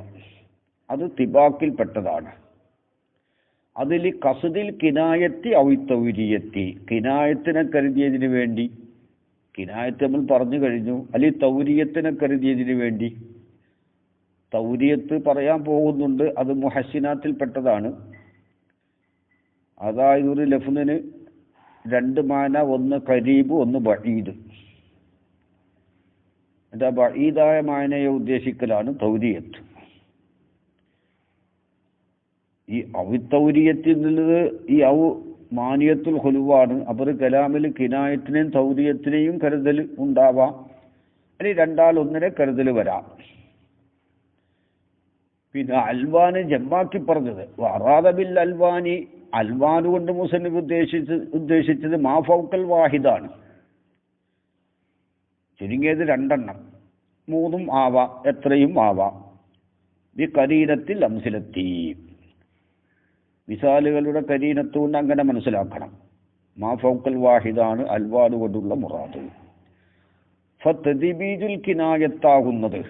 Speaker 1: അത് തിബാക്കിൽപ്പെട്ടതാണ്. അതിൽ കസുദിൽ കിനായത്തി ഔത്തൗരിയത്തി, കിനായത്തിനെ കരുതിയതിന് വേണ്ടി, കിനായത്ത് നമ്മൾ പറഞ്ഞു കഴിഞ്ഞു, അല്ലെങ്കിൽ തൗരിയത്തിനെ കരുതിയതിന് വേണ്ടി. തൗരിയത്ത് പറയാൻ പോകുന്നുണ്ട്, അത് മുഹസ്സിനാത്തിൽപ്പെട്ടതാണ്. അതായത് ഒരു ലഫ്ലിന് രണ്ട് മാന, ഒന്ന് കരീബ്, ഒന്ന് ബഈദ്. എന്താ ബഈദായ മാനയെ ഉദ്ദേശിക്കലാണ് തൗരിയത്ത്. ഈ ഔത്തൗരിയത്തിൽ നിന്നത് ഈ മാനിയത്തുൽ ഹുലുവാണ്. അപ്പോൾ കലാമിൽ കിനായത്തിനെയും തൗരിയത്തിനെയും കരുതൽ ഉണ്ടാവാം, അല്ലെങ്കിൽ രണ്ടാലൊന്നിനെ കരുതൽ വരാം. പിന്നെ അൽവാന് ജമ്മാക്കി പറഞ്ഞത് വറാദബിൽ അൽവാനി, അൽവാൻ കൊണ്ട് മുസന്നിഫ് ഉദ്ദേശിച്ചത് മാഫൗക്കൽ വാഹിദാണ്. ചുരുങ്ങിയത് രണ്ടെണ്ണം, മൂന്നും ആവാം, എത്രയും ആവാം. ഈ കരീനത്തിൽ അംസിലെത്തി, മിസാലുകളുടെ കരീനത്ത് കൊണ്ട് അങ്ങനെ മനസ്സിലാക്കണം. മാഫൗക്കൽ വാഹിദാണ് അൽവാൻ കൊണ്ടുള്ള മുറാദ്. ഫതദ്ബീജുൽ കിനായത്താകുന്നത്,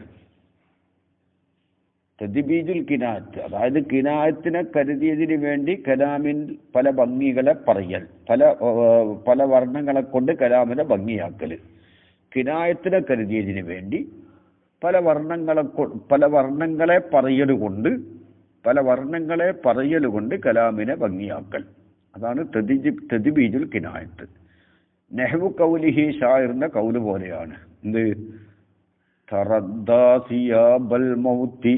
Speaker 1: തദ്ബീജുൽ കിനായത്ത് അതായത് കിനായത്തിനെ കരുതിയതിന് വേണ്ടി കലാമിൻ പല ഭംഗികളെ പറയൽ, പല വർണ്ണങ്ങളെ കൊണ്ട് കലാമിനെ ഭംഗിയാക്കൽ. കിനായത്തിനെ കരുതിയതിന് വേണ്ടി പല വർണ്ണങ്ങളെ പറയലുകൊണ്ട് കലാമിനെ ഭംഗിയാക്കൽ, അതാണ് തദ്ബീജുൽ കിനായത്ത്. നെഹ്വു കൗലിഹി, ഷായറിന്റെ കൗല് പോലെയാണ്. എന്ത്? തറദ്ദാ സിയാബൽ മൗതി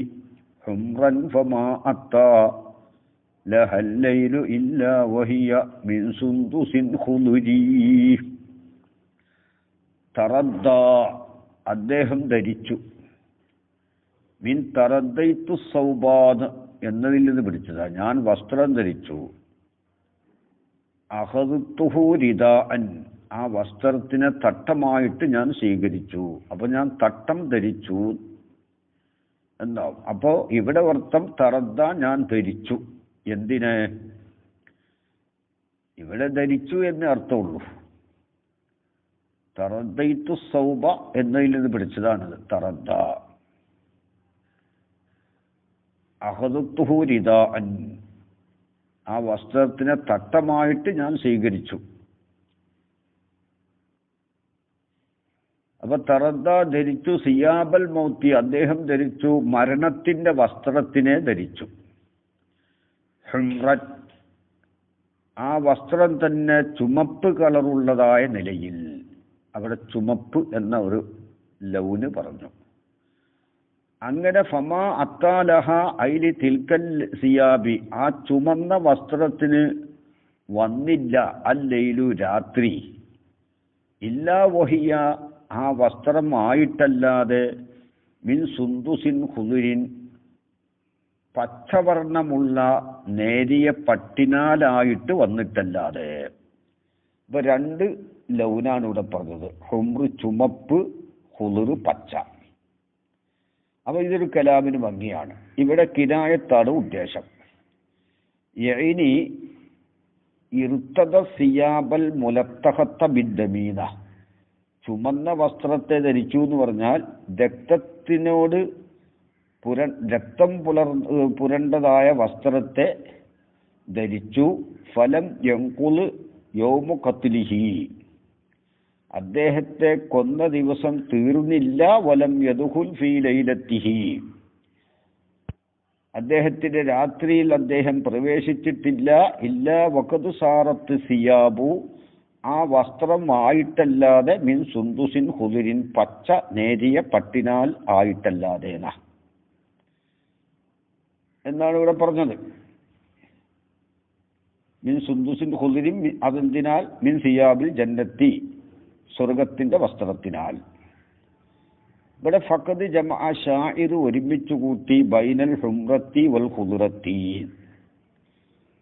Speaker 1: ഹുംറൻ ഫമാ അത്താ ലഹൽ ലൈലു ഇല്ലാ വഹിയ മിൻ സുന്ദുസിൻ ഖുദുരി. തറദ്ദാ, അദ്ദേഹം ധരിച്ചു. മിൻ തറദ്ദൈതു സൗബാദ് എന്നതിൽ നിന്ന് പിടിച്ചതാ, ഞാൻ വസ്ത്രം ധരിച്ചു. അഖദ്തുഹു റിദാഅൻ, ആ വസ്ത്രത്തിനെ തട്ടമായിട്ട് ഞാൻ സ്വീകരിച്ചു. അപ്പൊ ഞാൻ തട്ടം ധരിച്ചു എന്നാവും. അപ്പോ ഇവിടെ അർത്ഥം തറദ്ദ, ഞാൻ ധരിച്ചു. എന്തിന്? ഇവിടെ ധരിച്ചു എന്നേ അർത്ഥമുള്ളൂ. തറദ്ദൈതു സൗബ എന്നതിൽ നിന്ന് പിടിച്ചതാണത് തറദ്ദ. അഖദ്തുഹു റിദാഅൻ, ആ വസ്ത്രത്തിനെ തട്ടമായിട്ട് ഞാൻ സ്വീകരിച്ചു. അപ്പൊ തറദ്ദ ധരിച്ചു. സിയാബൽ മൗത്തി, അദ്ദേഹം ധരിച്ചു മരണത്തിന്റെ വസ്ത്രത്തിനെ ധരിച്ചു. ഹുംറൻ, ആ വസ്ത്രം തന്നെ ചുമപ്പ് കളറുള്ളതായ നിലയിൽ. അവിടെ ചുമപ്പ് എന്ന ഒരു ലൗന് പറഞ്ഞു. അങ്ങനെ ഫമാ അത്താലഹ ഐലി തിൽക്കൽ സിയാബി, ആ ചുമന്ന വസ്ത്രത്തിന് വന്നില്ല അല്ലൈലു, രാത്രി. ഇല്ലാ വഹിയ, ആ വസ്ത്രം ആയിട്ടല്ലാതെ, മിൻ സുന്ദുസിൻ ഖുദുരിൻ, പച്ചവർണ്ണമുള്ള നേരിയ പട്ടിനാലായിട്ട് വന്നിട്ടല്ലാതെ. ഇപ്പൊ രണ്ട് ലൗനാണ് ഇവിടെ പറഞ്ഞത്. ഹുംറ് ചുമപ്പ്, ഖുദുറ് പച്ച. അപ്പൊ ഇതൊരു കലാമിന് ഭംഗിയാണ്. ഇവിടെ കിനായത്താണ് ഉദ്ദേശം. യഇനി ഇർത്തദ സിയാബൽ മുലത്തഖത്ത ബിദ്ദമീന, ചുമന്ന വസ്ത്രത്തെ ധരിച്ചു എന്ന് പറഞ്ഞാൽ രക്തത്തിനോട് രക്തം പുരണ്ടതായ വസ്ത്രത്തെ ധരിച്ചു. ഫലം യൻഖുൽ യൗമു ഖത്ലിഹി, അദ്ദേഹത്തെ കൊന്ന ദിവസം തീർന്നില്ല. വലം യദ്ഖുൽ ഫീ ലൈലത്തിഹി, അദ്ദേഹത്തിന്റെ രാത്രിയിൽ അദ്ദേഹം പ്രവേശിച്ചിട്ടില്ല. ഇല്ലാ വഖദ് സാറത്ത് സിയാബു, ആ വസ്ത്രം ആയിട്ടല്ലാതെ, മിൻ സുന്ദുസിൻ ഖുദുരിൻ, പച്ച നേരിയ പട്ടിനാൽ ആയിട്ടല്ലാതെ എന്നാണ് ഇവിടെ പറഞ്ഞത്. മിൻ സുന്ദുസിൻ ഖുദുരിൻ, അതെന്തിനാൽ? മിൻ സിയാബിൽ ജന്നത്തി, സ്വർഗത്തിന്റെ വസ്ത്രത്തിനാൽ. ഇവിടെ ഫഖദ് ജമഅ, ഷാഇർ ഒരുമിച്ചു കൂട്ടി, ബൈനൽ ഹുംറത്തി വൽ ഖുദുറത്തി.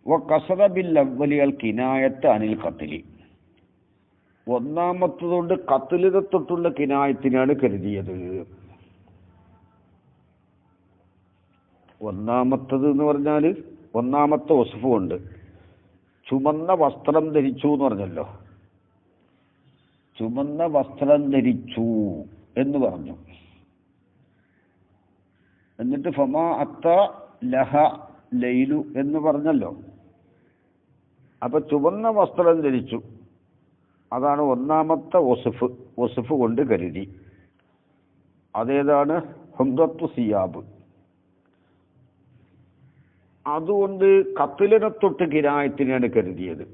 Speaker 1: വഖസദ ബിൽ അവ്വലി അൽ കിനായത്ത് അനിൽ ഖത്ലി, ഒന്നാമത്തതുകൊണ്ട് ഖത്ലിനെ തൊട്ടുള്ള കിനായത്തിനാണ് കരുതിയത്. ഒന്നാമത്തത് എന്ന് പറഞ്ഞാൽ ഒന്നാമത്തെ വസ്ഫ് കൊണ്ട് ചുമന്ന വസ്ത്രം ധരിച്ചു എന്ന് പറഞ്ഞല്ലോ. ചുമന്ന വസ്ത്രം ധരിച്ചു എന്ന് പറഞ്ഞു. എന്നിട്ട് ഫമാ അത്ത ലഹ ലൈലു എന്ന് പറഞ്ഞല്ലോ. അപ്പൊ ചുവന്ന വസ്ത്രം ധരിച്ചു, അതാണ് ഒന്നാമത്തെ വസുഫ് കൊണ്ട് കരുതി. അതേതാണ്? ഹുംദത്തു സിയാബ്. അതുകൊണ്ട് കത്തിലിനെ തൊട്ട് കിനായത്തിനാണ് കരുതിയത്.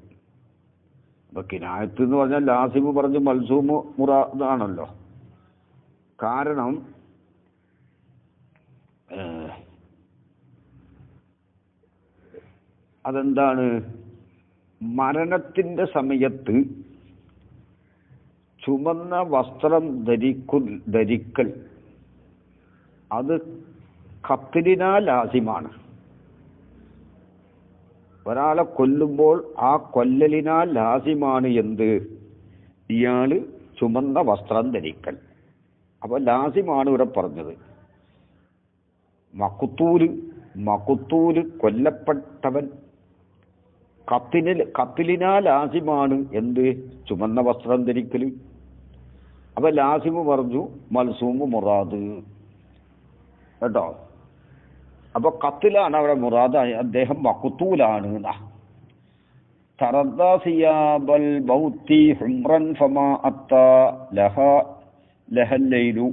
Speaker 1: അപ്പൊ കിനായത്ത് എന്ന് പറഞ്ഞാൽ ലാസിമ് പറഞ്ഞ് മൽസൂമ് മുറാദാണല്ലോ. കാരണം അതെന്താണ്? മരണത്തിന്റെ സമയത്ത് ചുമന്ന വസ്ത്രം ധരിക്കൽ അത് ഖത്ലിനാൽ ലാസിമാണ്. ഒരാളെ കൊല്ലുമ്പോൾ ആ കൊല്ലലിനാൽ ലാസിമാണ് എന്ത്? ഇയാള് ചുമന്ന വസ്ത്രം ധരിക്കൽ. അപ്പൊ ലാസിമാണ് ഇവിടെ പറഞ്ഞത്. മഖ്തൂല് കൊല്ലപ്പെട്ടവൻ ഖത്ലിനാൽ ലാസിമാണ് എന്ത്? ചുമന്ന വസ്ത്രം ധരിക്കൽ. അപ്പൊ ലാസിമ് പറഞ്ഞു മൽസൂമ് മുറാദ് കേട്ടോ. അപ്പൊ ഖത്ലാണ് അവിടെ മുറാദ്, അദ്ദേഹം മഖ്തൂലാണ്. തറദ്ദ സിയാബൽ ബൗത്തി ഹുംറൻ ഫമാ അത്ത ലഹൽ ലൈലു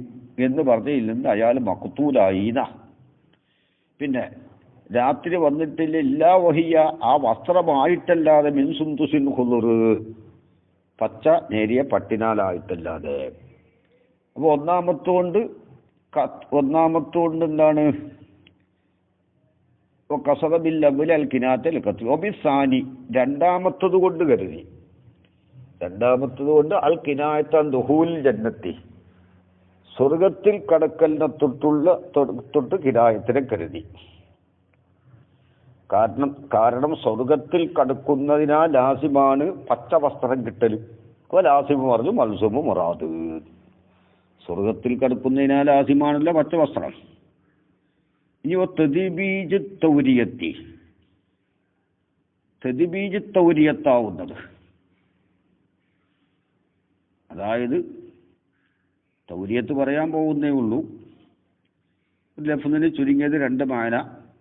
Speaker 1: എന്ന് പറഞ്ഞതിൽ നിന്ന് അയാൾ മഖ്തൂലായി. പിന്നെ രാത്രി വന്നിട്ടില്ല ഇല്ലാ വഹിയ, ആ വസ്ത്രമായിട്ടല്ലാതെ മിൻ സുന്ദുസിൻ ഖുദർ, പച്ച നേരിയ പട്ടിനാലായിട്ടല്ലാതെ. അപ്പോൾ ഒന്നാമത്തോണ്ട് എന്താണ്? രണ്ടാമത്തത് കൊണ്ട് കരുതി. രണ്ടാമത്തത് കൊണ്ട് അൽ കിനായത്താൻ ദുഹൂൽ ജന്നത്തി, സ്വർഗത്തിൽ കടക്കലിനെ തൊട്ട് കിനായത്തിനെ കരുതി. കാരണം സ്വർഗത്തിൽ കടക്കുന്നതിനാൽ ലാസിമാണ് പച്ച വസ്ത്രം കിട്ടൽ. അപ്പോൾ ലാസിമ് പറഞ്ഞു മൽസൂമ് മുറാദ്. സ്വർഗത്തിൽ കടക്കുന്നതിനാൽ ലാസിമാണല്ലോ പച്ച വസ്ത്രം. ഇനി തദ്ബീജ് തൗരിയത്താവുന്നത്, അതായത് തൗരിയത്ത് പറയാൻ പോകുന്നേ ഉള്ളൂ. ലഫ്ദിന് ചുരുങ്ങിയത് രണ്ട് മാന,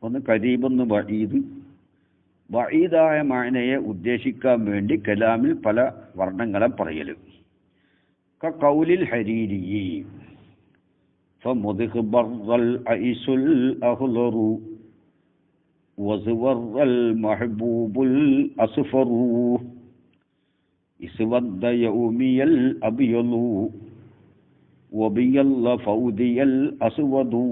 Speaker 1: ഒന്ന് കരീബൊന്ന് വഈദ്. വഈദായ മാനയെ ഉദ്ദേശിക്കാൻ വേണ്ടി കലാമിൽ പല വർണ്ണങ്ങളെ പറയൽ. കൗലിൽ ഹരീരി ഫമുദ്ഖബറൽ ഐസുൽ അഹ്ലറു വസ്വറൽ മഹ്ബൂബുൽ അസ്ഫറു ഇസ്വദ്ദ യൗമിയൽ അബിയലു വബിയല്ല ഫൗദിയൽ അസ്വദു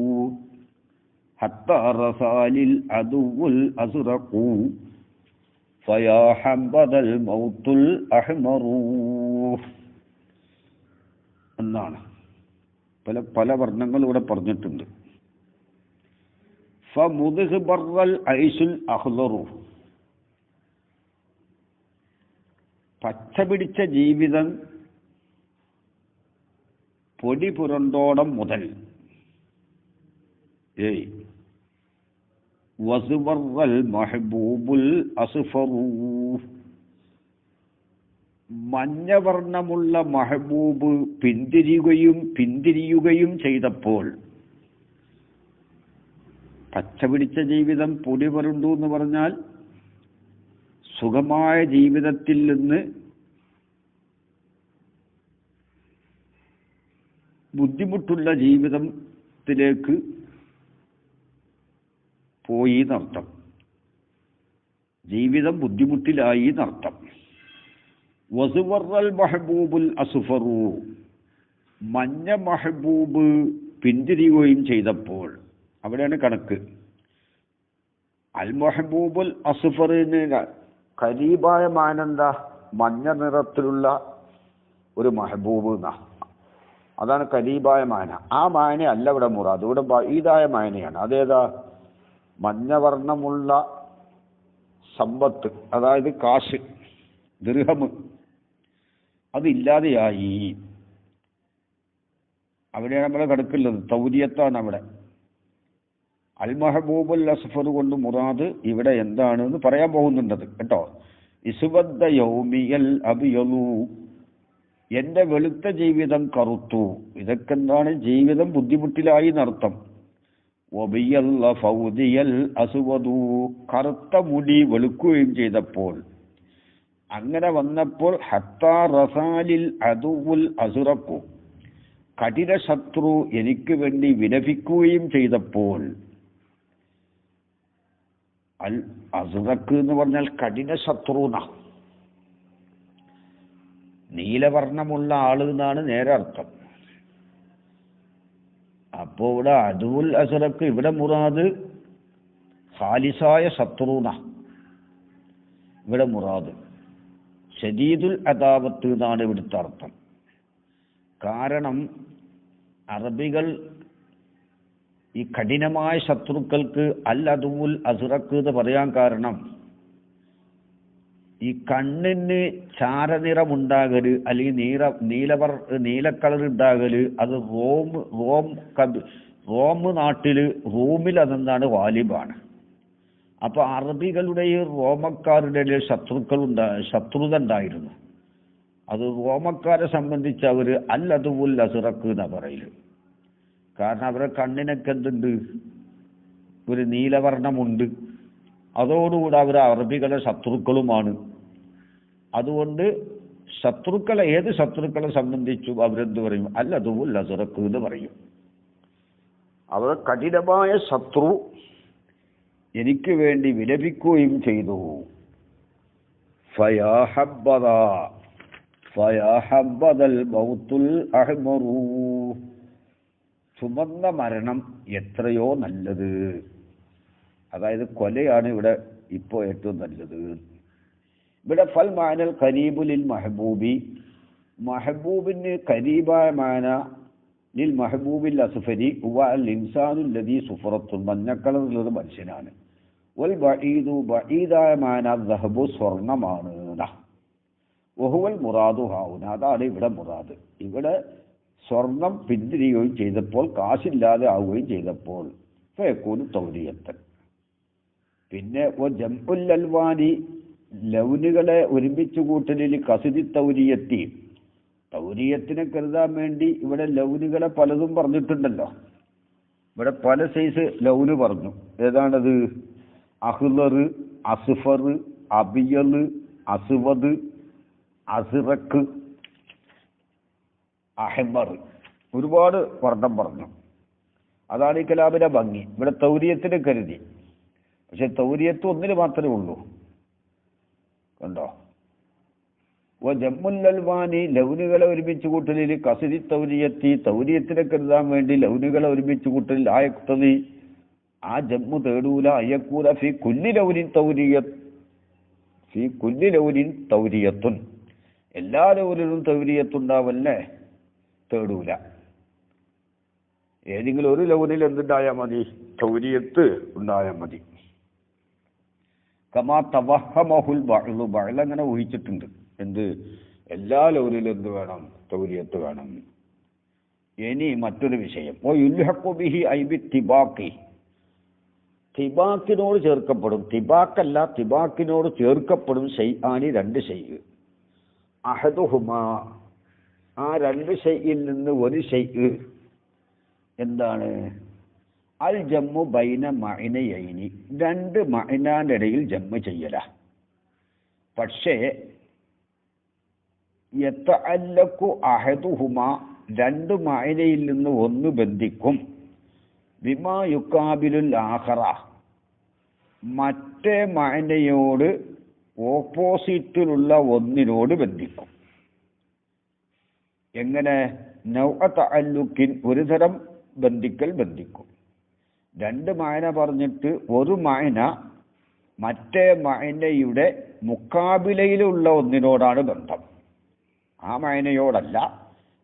Speaker 1: ഹത്താ റസാലിൽ അദുവുൽ അസ്റഖു ഫയാ ഹംബദൽ മൗത്തുൽ അഹ്മറു എന്നാണ്. പല വർണ്ണങ്ങൾ ഇവിടെ പറഞ്ഞിട്ടുണ്ട്. ഫമുദ്ഖബറൽ ഐസുൽ അഹ്ലറു, പച്ച പിടിച്ച ജീവിതം പൊടി പുരണ്ടോടം മുതൽ. വസ്വറൽ മഹ്ബൂബുൽ അസ്ഫറു, മഞ്ഞവർണ്ണമുള്ള മഹബൂബ് പിന്തിരിയുകയും ചെയ്തപ്പോൾ. പച്ച പിടിച്ച ജീവിതം പൊടി പുരണ്ടു എന്ന് പറഞ്ഞാൽ സുഖമായ ജീവിതത്തിൽ നിന്ന് ബുദ്ധിമുട്ടുള്ള ജീവിതത്തിലേക്ക് പോയി എന്നർത്ഥം. ജീവിതം ബുദ്ധിമുട്ടിലായി എന്നർത്ഥം. വസുവറൽ മഹബൂബുൽ അസ്ഫറു, മഞ്ഞ മഹബൂബ് പിന്തിരിയുകയും ചെയ്തപ്പോൾ. അവിടെയാണ് കണക്ക്. അൽ മഹബൂബുൽ അസ്ഫറിന് ഖരീബായ മാനെന്താ? മഞ്ഞ നിറത്തിലുള്ള ഒരു മഹബൂബ് എന്നാ. അതാണ് ഖരീബായ മാന. ആ മാന അല്ല ഇവിടെ മുറാദ്, ഇവിടെ ബഈദായ മാനയാണ്. അതേതാ? മഞ്ഞവർണ്ണമുള്ള സമ്പത്ത്, അതായത് കാശ്, ദിർഹം, അതില്ലാതെയായി. അവിടെയാണ് നമ്മളെ കിടക്കുന്നത്. തൗരിയത്താണ് അവിടെ. അൽ മഹബൂബുൽ അസ്ഫർ കൊണ്ട് മുറാദ് ഇവിടെ എന്താണെന്ന് പറയാൻ പോകുന്നുണ്ടത് കേട്ടോ. ഇസ്വദ്ദ യൗമിയൽ അബിയലു, എന്റെ വെളുത്ത ജീവിതം കറുത്തു. ഇതൊക്കെ എന്താണ്? ജീവിതം ബുദ്ധിമുട്ടിലായി എന്നർത്ഥം. വബിയല്ല ഫൗദിയൽ അസ്വദു, കറുത്ത മുടി വെളുക്കുകയും ചെയ്തപ്പോൾ, അങ്ങനെ വന്നപ്പോൾ ഹത്താ റസാലിൽ അദുവുൽ അസുറക്കു, കഠിന ശത്രു എനിക്ക് വേണ്ടി വിലപിക്കുകയും ചെയ്തപ്പോൾ. അൽ അസുറക്ക് എന്ന് പറഞ്ഞാൽ കഠിന ശത്രുന, നീലവർണ്ണമുള്ള ആള് എന്നാണ് നേരെ അർത്ഥം. അപ്പോ ഇവിടെ അദുവുൽ അസുറക്ക്, ഇവിടെ മുറാദ് ഖാലിസായ ശത്രുന, ഇവിടെ മുറാദ് ശദീദുൽ അദാവത്ത് എന്നാണ് ഇവിടുത്തെ അർത്ഥം. കാരണം അറബികൾ ഈ കഠിനമായ ശത്രുക്കൾക്ക് അൽ അദുവുൽ അസുറക്ക് എന്ന് പറയാൻ കാരണം, ഈ കണ്ണിന് ചാരനിറമുണ്ടാകല് അല്ലെങ്കിൽ നീലക്കളർ ഉണ്ടാകല്, അത് റോം നാട്ടില് റൂമിൽ അതെന്താണ് വാലിബാണ്. അപ്പൊ അറബികളുടെ ഈ റോമക്കാരുടെ ശത്രുത ഉണ്ടായിരുന്നു. അത് റോമക്കാരെ സംബന്ധിച്ച് അവര് അൽ അദുവുൽ അസുറക്ക് എന്നാ പറയല്. കാരണം അവരുടെ കണ്ണിനൊക്കെ എന്തുണ്ട്, ഒരു നീലവർണ്ണമുണ്ട്. അതോടുകൂടെ അവർ അറബികളുടെ ശത്രുക്കളുമാണ്. അതുകൊണ്ട് ഏത് ശത്രുക്കളെ സംബന്ധിച്ചും അവരെന്ത് പറയും, അൽ അദുവുൽ അസുറക്ക് എന്ന് പറയും. അവർ കഠിനമായ ശത്രു എനിക്ക് വേണ്ടി വിലപിക്കുകയും ചെയ്തു. ഫയഹബ്ബദൽ മൗത്തുൽ അഹ്മറു, ചുമന്ന മരണം എത്രയോ നല്ലത്. അതായത് കൊലയാണ് ഇവിടെ ഇപ്പോൾ ഏറ്റവും നല്ലത്. ഇവിടെ ഫൽ മാനൽ ഖരീബുലിൽ മഹബൂബി, മഹബൂബിന് ഖരീബായ മാന ലിൽ മഹബൂബിൽ അസ്ഫരി ഹുവ അൽ ഇൻസാനുൽ ലദീ സുഫറത്തുൻ, മഞ്ഞക്കളറുള്ളത് മനുഷ്യനാണ്. വൽ ബഈദു, ബഈദായ മാന ദഹബു, സ്വർണ്ണമാണ്. വഹുവൽ മുറാദു ഹാഉന, അതാണ് ഇവിടെ മുറാദ്. ഇവിടെ സ്വർണം പിന്തിരിയുകയും ചെയ്തപ്പോൾ, കാശില്ലാതെ ആവുകയും ചെയ്തപ്പോൾ, ഫയകൂനു തൗരിയത്തൻ. പിന്നെ ജംഉൽ അൽവാനി, ലൗനുകളെ ഒരുമിച്ച് കൂട്ടലിൽ കസിദി തൗരിയത്തി, തൗരിയത്തിനെ കരുതാൻ വേണ്ടി ഇവിടെ ലൗനുകളെ പലതും പറഞ്ഞിട്ടുണ്ടല്ലോ. ഇവിടെ പല സൈസ് ലൗന് പറഞ്ഞു. ഏതാണത്? അഹ്ലർ, അസ്ഫർ, അബിയൽ, അസ്വദ്, അസ്റക്ക്, അഹ്മർ, ഒരുപാട് വർണ്ണം പറഞ്ഞു. അതാണ് ഈ കലാമിന്റെ ഭംഗി. ഇവിടെ തൗരിയത്തിനെ കരുതി. പക്ഷെ തൗരിയത്ത് ഒന്നിന് മാത്രമേ ഉള്ളൂ. കണ്ടോ? ജമ്മുൽ അൽവാനി, ലൗനുകളെ ഒരുമിച്ച് കൂട്ടലിൽ കസിരി തൗരിയത്തി, തൗരിയത്തിനെ കരുതാൻ വേണ്ടി ലൗനുകളെ ഒരുമിച്ച് കൂട്ടലിൽ ആയക്തതി, ആ ജമ്മു തേടൂല. അയ്യക്കൂല ഫി കുല്ലി ലൗനിൻ തൗരിയത്തുൻ, എല്ലാ ലൗനിലും തൗരിയത്തുണ്ടാവല്ലേ, തേടൂല. ഏതെങ്കിലും ഒരു ലൗനിൽ എന്തുണ്ടായാൽ മതി? തൗരിയത്ത് ഉണ്ടായാൽ മതി. കമാ തവഹമഹുൽ ബഅ്ലു, ബഅ്ൽ അങ്ങനെ ഊഹിച്ചിട്ടുണ്ട്. എന്ത്? എല്ലാ ലൗനിലും എന്ത് വേണം? തൗരിയത്ത് വേണം. ഇനി മറ്റൊരു വിഷയം, ഓ യുൽഹഖു ബിഹി ഐ ബിത്തിബാഖി, തിബാക്കിനോട് ചേർക്കപ്പെടും. തിബാക്കല്ല, തിബാക്കിനോട് ചേർക്കപ്പെടും ഷൈആനി, രണ്ട് ഷൈഅ്. അഹദുഹുമാ, ആ രണ്ട് ഷൈഇൽ നിന്ന് ഒരു ഷൈഅ് എന്താണ്? അൽ ജമ്മു ബൈന മഅനയൈനി, രണ്ട് മഅനാന്റെ ഇടയിൽ ജമ്മു ചെയ്യല. പക്ഷേ യതഅല്ലഖു അഹദുഹുമാ, രണ്ട് മഅനയിൽ നിന്ന് ഒന്ന് ബന്ധിക്കും. ബിമാ യുക്കാബിലുൽ ആഖറ, മറ്റേ മഅനയോട് ഓപ്പോസിറ്റിലുള്ള ഒന്നിനോട് ബന്ധിക്കും. എങ്ങനെ? നൗഅ തഅല്ലുക്കിൻ, ഒരു തരം ബന്ധിക്കും. രണ്ട് മഅന പറഞ്ഞിട്ട് ഒരു മഅന മറ്റേ മഅനയുടെ മുക്കാബിലയിലുള്ള ഒന്നിനോടാണ് ബന്ധം. ആ മഅനയോടല്ല,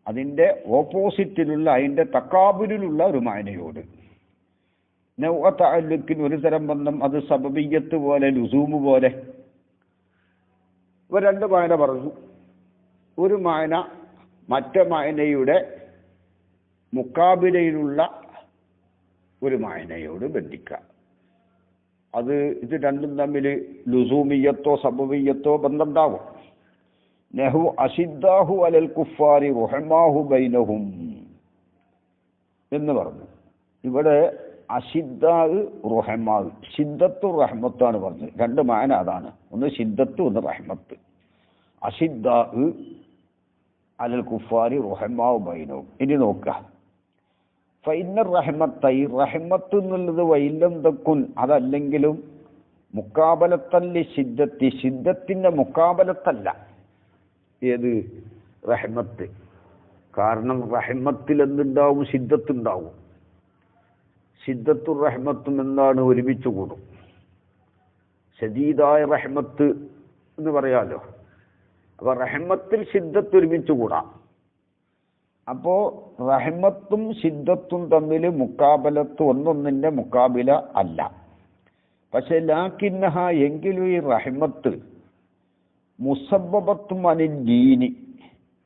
Speaker 1: അതിൻ്റെ ഓപ്പോസിറ്റിലുള്ള, അതിൻ്റെ തക്കാബുലിലുള്ള ഒരു മഅനയോട്. നൗഅ തഅല്ലുക്കിൻ, ഒരു തരം ബന്ധം, അത് സബബിയ്യത്ത് പോലെ, ലുസൂമ് പോലെ. ഇവ രണ്ട് മഅന പറഞ്ഞു. ഒരു മഅന മറ്റേ മഅനയുടെ മുക്കാബിലയിലുള്ള ഒരു മഅനയോട് ബന്ധിക്കുക. ഇത് രണ്ടും തമ്മിൽ ലുസൂമിയത്തോ സബബിയ്യത്തോ ബന്ധമുണ്ടാകും. നഹു അഷിദ്ദാഹു അലൽ കുഫാരി റുഹമാഹു ബൈനഹും എന്ന് പറഞ്ഞു. ഇവിടെ അഷിദ്ദാ റുഹമാ, ഷിദ്ദത്തു റഹ്മത്താണ് പറഞ്ഞത്. രണ്ട് മാന അതാണ്, ഒന്ന് ഷിദ്ദത്ത് ഒന്ന് റഹ്മത്ത്. അഷിദ്ദാ അലൽ കുഫാരി റുഹമാ ബൈനവും. ഇനി നോക്കുക, ഫൈന റഹ്മത്തൈ, റഹ്മത്ത് എന്നുള്ളത് വൈലം തക്കുൻ, അതല്ലെങ്കിലും മുക്കാബലത്തല്ലി ഷിദ്ദത്തി, ഷിദ്ദത്തിന്റെ മുക്കാബലത്തല്ല ഏത് റഹ്മത്ത്. കാരണം റഹ്മത്തിൽ എന്തുണ്ടാവും? ഷിദ്ദത്തുണ്ടാവും. ഷിദ്ദത്തും റഹ്മത്തും എന്താണ്? ഒരുമിച്ച് കൂടും. ശദീദായ റഹ്മത്ത് എന്ന് പറയാലോ. അപ്പൊ റഹ്മത്തിൽ ഷിദ്ദത്ത് ഒരുമിച്ച് കൂടാം. അപ്പോ റഹ്മത്തും ഷിദ്ദത്തും തമ്മിൽ മുക്കാബലത്ത് ഒന്നൊന്നിന്റെ മുക്കാബില അല്ല. പക്ഷെ ലാക്കിന്നഹ, എങ്കിലും ഈ റഹ്മത്ത് മുസബ്ബബത്തും അനിൽ ദീനി,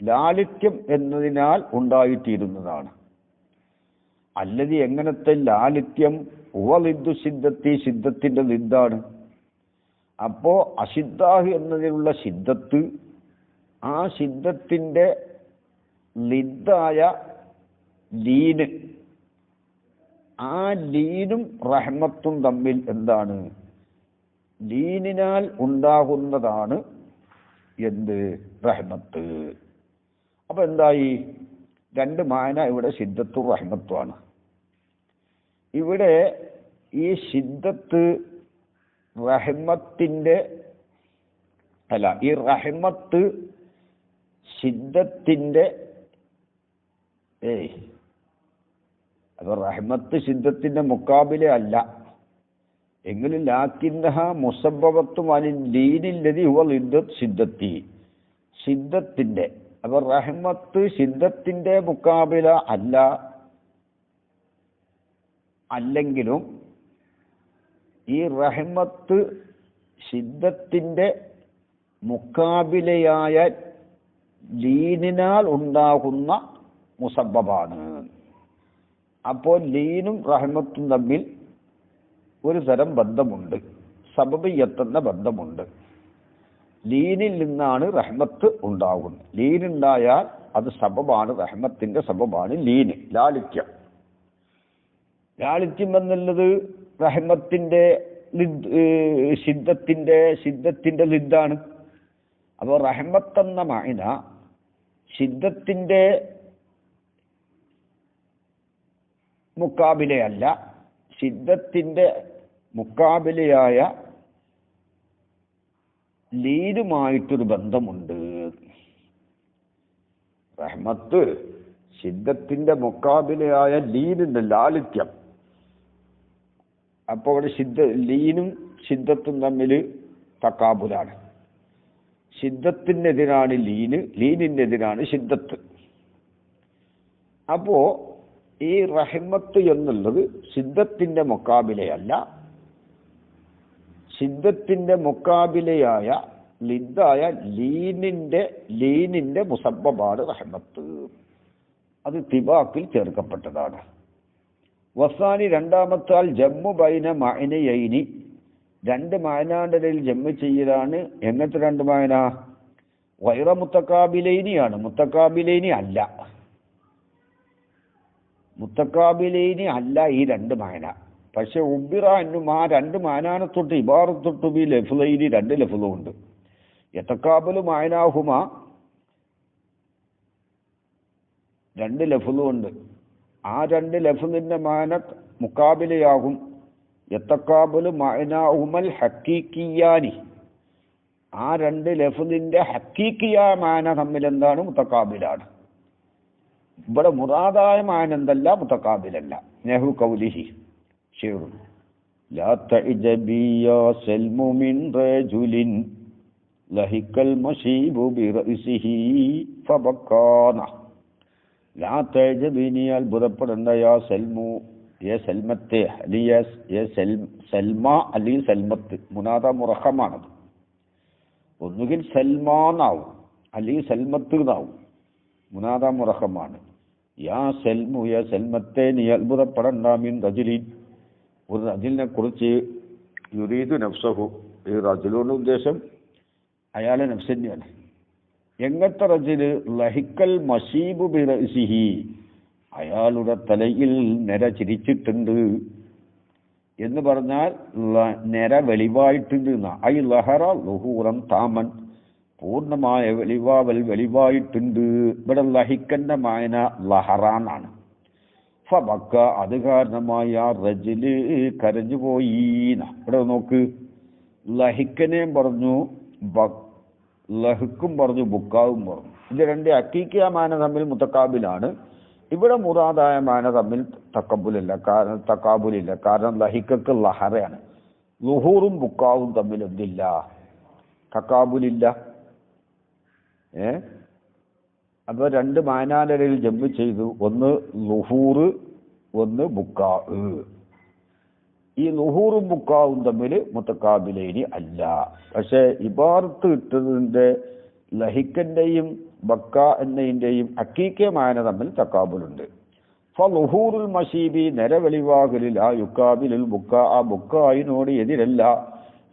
Speaker 1: ലാളിത്യം എന്നതിനാൽ ഉണ്ടായിത്തീരുന്നതാണ്. അല്ലതി, എങ്ങനത്തെ ലാളിത്യം? ഉവലിദ്ദു ഷിദ്ദത്തി, ഷിദ്ദത്തിന്റെ ലിദ്ദാണ്. അപ്പോ അഷിദ്ദാഹ് എന്നതിലുള്ള ഷിദ്ദത്ത്, ആ ഷിദ്ദത്തിന്റെ ലിദ്ദായ ലീന്, ആ ലീനും റഹ്മത്തും തമ്മിൽ എന്താണ്? ലീനിനാൽ ഉണ്ടാകുന്നതാണ് എന്ത്? റഹ്മത്ത്. അപ്പൊ എന്തായി? രണ്ട് മാന ഇവിടെ ഷിദ്ദത്തും റഹ്മത്തുമാണ്. ഇവിടെ ഈ ഷിദ്ദത്ത് റഹ്മത്തിന്റെ അല്ല, ഈ റഹ്മത്ത് ഷിദ്ദത്തിന്റെ അപ്പൊ റഹ്മത്ത് ഷിദ്ദത്തിന്റെ മുക്കാബില അല്ല എങ്കിലും ലാക്കിന്നഹ മുസബ്ബബത്തും അനിൽ ലീനില്ലതി ഹുവ ലിദ്ദത്ത് ഷിദ്ദത്തി, ഷിദ്ദത്തിന്റെ. അപ്പൊ റഹ്മത്ത് ഷിദ്ദത്തിന്റെ മുക്കാബില അല്ല, അല്ലെങ്കിലും ഈ റഹ്മത്ത് ഷിദ്ദത്തിന്റെ മുക്കാബിലയായ ലീനിനാൽ ഉണ്ടാകുന്ന മുസബ്ബബാണ്. അപ്പോൾ ലീനും റഹ്മത്തും തമ്മിൽ ഒരു തരം ബന്ധമുണ്ട്, സബബിയ്യത്തെന്ന ബന്ധമുണ്ട്. ലീനിൽ നിന്നാണ് റഹ്മത്ത് ഉണ്ടാകുന്നത്. ലീനുണ്ടായാൽ അത് സബബാണ്, റഹ്മത്തിന്റെ സബബാണ് ലീന്, ലാളിത്യം. ലാളിത്യം എന്നുള്ളത് റഹ്മത്തിന്റെ ഷിദ്ദത്തിന്റെ ലിദ്ദാണ്. അപ്പോൾ റഹ്മത്തെന്ന മഅന ഷിദ്ദത്തിന്റെ മുക്കാബിലയല്ല, ഷിദ്ദത്തിന്റെ മുക്കാബിലയായ ലീനുമായിട്ടൊരു ബന്ധമുണ്ട്. റഹ്മത്ത് ഷിദ്ദത്തിന്റെ മുക്കാബിലയായ ലീനുണ്ട്, ലാളിത്യം. അപ്പോൾ അവിടെ ലീനും ഷിദ്ദത്തും തമ്മിൽ തക്കാബുലാണ്. ഷിദ്ദത്തിനെതിരാണ് ലീന്, ലീനിനെതിരാണ് ഷിദ്ദത്ത്. അപ്പോ ഈ റഹ്മത്ത് എന്നുള്ളത് ഷിദ്ദത്തിന്റെ മുക്കാബിലയല്ല, ഷിദ്ദത്തിന്റെ മുക്കാബിലയായ ലിദ്ദായ ലീനിന്റെ മുസബ്ബബാണ് റഹ്മത്ത്. അത് തിബാക്കിൽ ചേർക്കപ്പെട്ടതാണ്. വസാനി, രണ്ടാമത്താൽ ജമ്മു ബൈന മഅനയൈനി, രണ്ട് മാനാണ്ടരിൽ ജമ്മു ചെയ്യലാണ്. എങ്ങനത്തെ രണ്ട് മാന? വൈറ മുത്തക്കാബിലൈനിയാണ്, മുത്തക്കാബിലൈനി അല്ല. മുത്തക്കാബിലൈനി അല്ല ഈ രണ്ട് മാന. പക്ഷെ ഉബിറ എന്നും ആ രണ്ട് മാനാനത്തൊട്ട് ഇബാറത്തൊട്ട് ബി ലഫ്ലൈനി, രണ്ട് ലഫ്ലും ഉണ്ട്. യതക്കാബലു മാനാഹുമ, രണ്ട് ലഫ്ലും ഉണ്ട്. ആ രണ്ട് ലഫ്ലിന്റെ മാന മുക്കാബിലയാകും. യതക്കാബലു മാനാഹുമൽ ഹക്കീക്കിയാനി, ആ രണ്ട് ലഫ്ലിന്റെ ഹക്കീക്കിയ മാന തമ്മിൽ എന്താണ്? മുത്തക്കാബിലാണ്. ഇവിടെ മുറാദായ മാന എന്തല്ല? മുത്തക്കാബിലല്ല. നഹു കൗലിഹി ശിർ ലാ തഅജബി യാ സൽമു മിൻ റജുലിൻ ലഹിക്കൽ മശീബു ബിറഅസിഹി ഫബക്കാന. ലാ തഅജബിനി, അത്ഭുതപ്പെടേണ്ട. യാ സൽമു, യേ സൽമത്തെ, സൽമ അല്ലെങ്കിൽ സൽമത്ത്, മുനാദ മുറഹമാണത്. ഒന്നുകിൽ സൽമാനാവും അല്ലെങ്കിൽ സൽമത്ത് എന്നാവും. മുനാദ മുറഹമാണ്. യാ സൽമു, യാ സൽമത്തെ, നീ അത്ഭുതപ്പെടേണ്ട. മിൻ റജുലിൻ, ഒരു റജുലിനെ കുറിച്ച്. യുരീദു നഫ്സഹു, ഈ റജുലിന്റെ ഉദ്ദേശം അയാളെ നഫ്സ് തന്നെയാണ്. എങ്ങനത്തെ റജുല്? ലഹിക്കൽ മശീബു ബിറഅസിഹി, അയാളുടെ തലയിൽ നിര ചിരിച്ചിട്ടുണ്ട്. എന്ന് പറഞ്ഞാൽ നിര വെളിവായിട്ടുണ്ട് ഐ ലഹറ ലുഹൂറൻ താമൻ, പൂർണ്ണമായ വെളിവായിട്ടുണ്ട്. ഇവിടെ ലഹിക്കന്റെ മായന ലഹറാന്നാണ്. ഫബക്ക, അത് കാരണമായി ആ റജുല് കരഞ്ഞുപോയി. ഇവിടെ നോക്ക്, ലഹിക്കനെയും പറഞ്ഞു, ലഹുക്കും പറഞ്ഞു, ബുക്കാവും പറഞ്ഞു. ഇത് രണ്ട് ഹക്കീക്കിയ മാന തമ്മിൽ മുത്തക്കാബിലാണ്. ഇവിടെ മുറാദായ മാന തമ്മിൽ തക്കാബുലില്ല. കാരണം ലഹിക്കക്ക് ലഹറയാണ്. ലുഹൂറും ബുക്കാവും തമ്മിൽ എന്തില്ല? തക്കാബുലില്ല. അപ്പൊ രണ്ട് മാനാലരയിൽ ജമ്പ് ചെയ്തു. ഒന്ന് ലുഹൂറ്, ഒന്ന് ബുക്കാ. ഈ ലുഹൂറും ബുക്കാവും തമ്മിൽ മുത്തക്കാബിലേനി അല്ല. പക്ഷെ ഇബാറത്ത് കിട്ടുന്നതിന്റെ ലഹിക്കന്റെയും ബക്ക എന്നതിന്റെയും ഹക്കീക്കിയ മാന തമ്മിൽ തക്കാബുലുണ്ട്. ഫലുഹൂറുൽ മശീബി, നിരവെളിവാകലിൽ ആ യുക്കാബിലുൽ ബുക്ക, ആ ബുക്കായിനോട് എതിരല്ല.